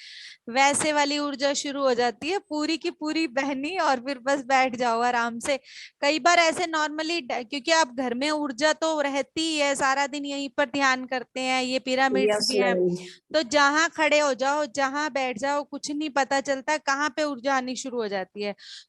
वैसे वाली ऊर्जा शुरू हो जाती है पूरी की पूरी बहनी, और फिर बस बैठ जाओ आराम से। कई बार ऐसे नॉर्मली, क्योंकि आप घर में ऊर्जा तो रहती ही है, सारा दिन यहीं पर ध्यान करते हैं, ये पिरामिड्स यस भी हैं, मैम। तो जहां खड़े हो जाओ, जहां बैठ जाओ, कुछ नहीं पता चलता कहाँ पे ऊर्जा आनी शुरू हो जाती है।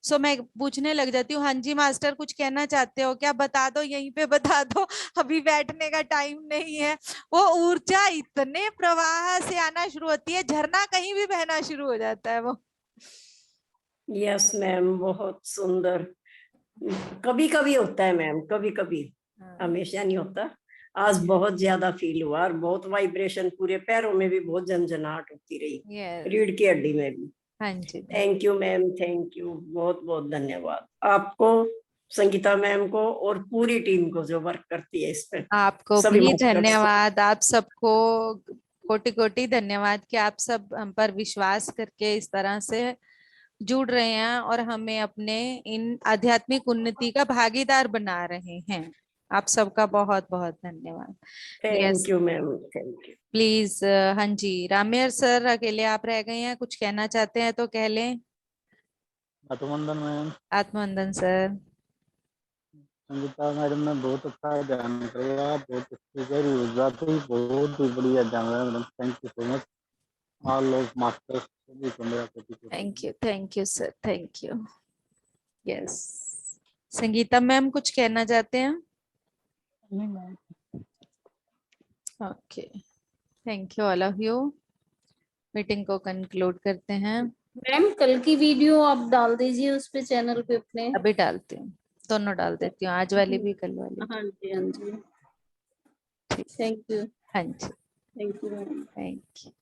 सो मैं पूछने लग जाती हूँ, हाँ जी मास्टर कुछ कहना चाहते हो क्या? बता दो, यहीं पे बता दो, अभी बैठने का टाइम नहीं है। वो ऊर्जा इतने प्रवाह से आना शुरू होती है, झरना कहीं भी बहना शुरू हो जाता है वो। यस मैम, बहुत सुंदर। कभी कभी होता है मैम, कभी कभी, हमेशा नहीं होता। आज बहुत ज्यादा फील हुआ और बहुत वाइब्रेशन, पूरे पैरों में भी बहुत झंझनाहट होती रही, रीढ़ की हड्डी में भी। हाँ जी thank you ma'am, thank you, बहुत बहुत धन्यवाद आपको, संगीता मैम को, और पूरी टीम को जो वर्क करती है इस पे, आपको सभी भी मास्टर्स को। धन्यवाद, आप सबको कोटि कोटि धन्यवाद कि आप सब हम पर विश्वास करके इस तरह से जुड़ रहे हैं और हमें अपने इन आध्यात्मिक उन्नति का भागीदार बना रहे हैं। आप सबका बहुत बहुत धन्यवाद। Yes thank you ma'am, thank you. Please. हाँ जी रामेर सर, अकेले आप रह गए हैं, कुछ कहना चाहते हैं तो कह लें। आत्मवंदन मैम। आत्मवंदन सर। संगीता मैडम ने बहुत अच्छा ध्यान करवाया, बहुत अच्छी गहरी ऊर्जा थी, बहुत ही बढ़िया ध्यान है madam, thank you so much. All लोग मास्टर्स सभी को मेरा thank you sir, thank you. Yes Sangeeta ma'am कुछ कहना चाहते हैं? Okay thank you all of you. Meeting को कंक्लूड करते हैं। मैम कल की वीडियो आप डाल दीजिए उस पे, चैनल पे अपने। अभी डालती हूँ, दोनों डाल देती हूँ, आज वाली भी कल वाली। हाँ जी, हाँ जी, थैंक यू। हाँ जी thank you ma'am. Thank you.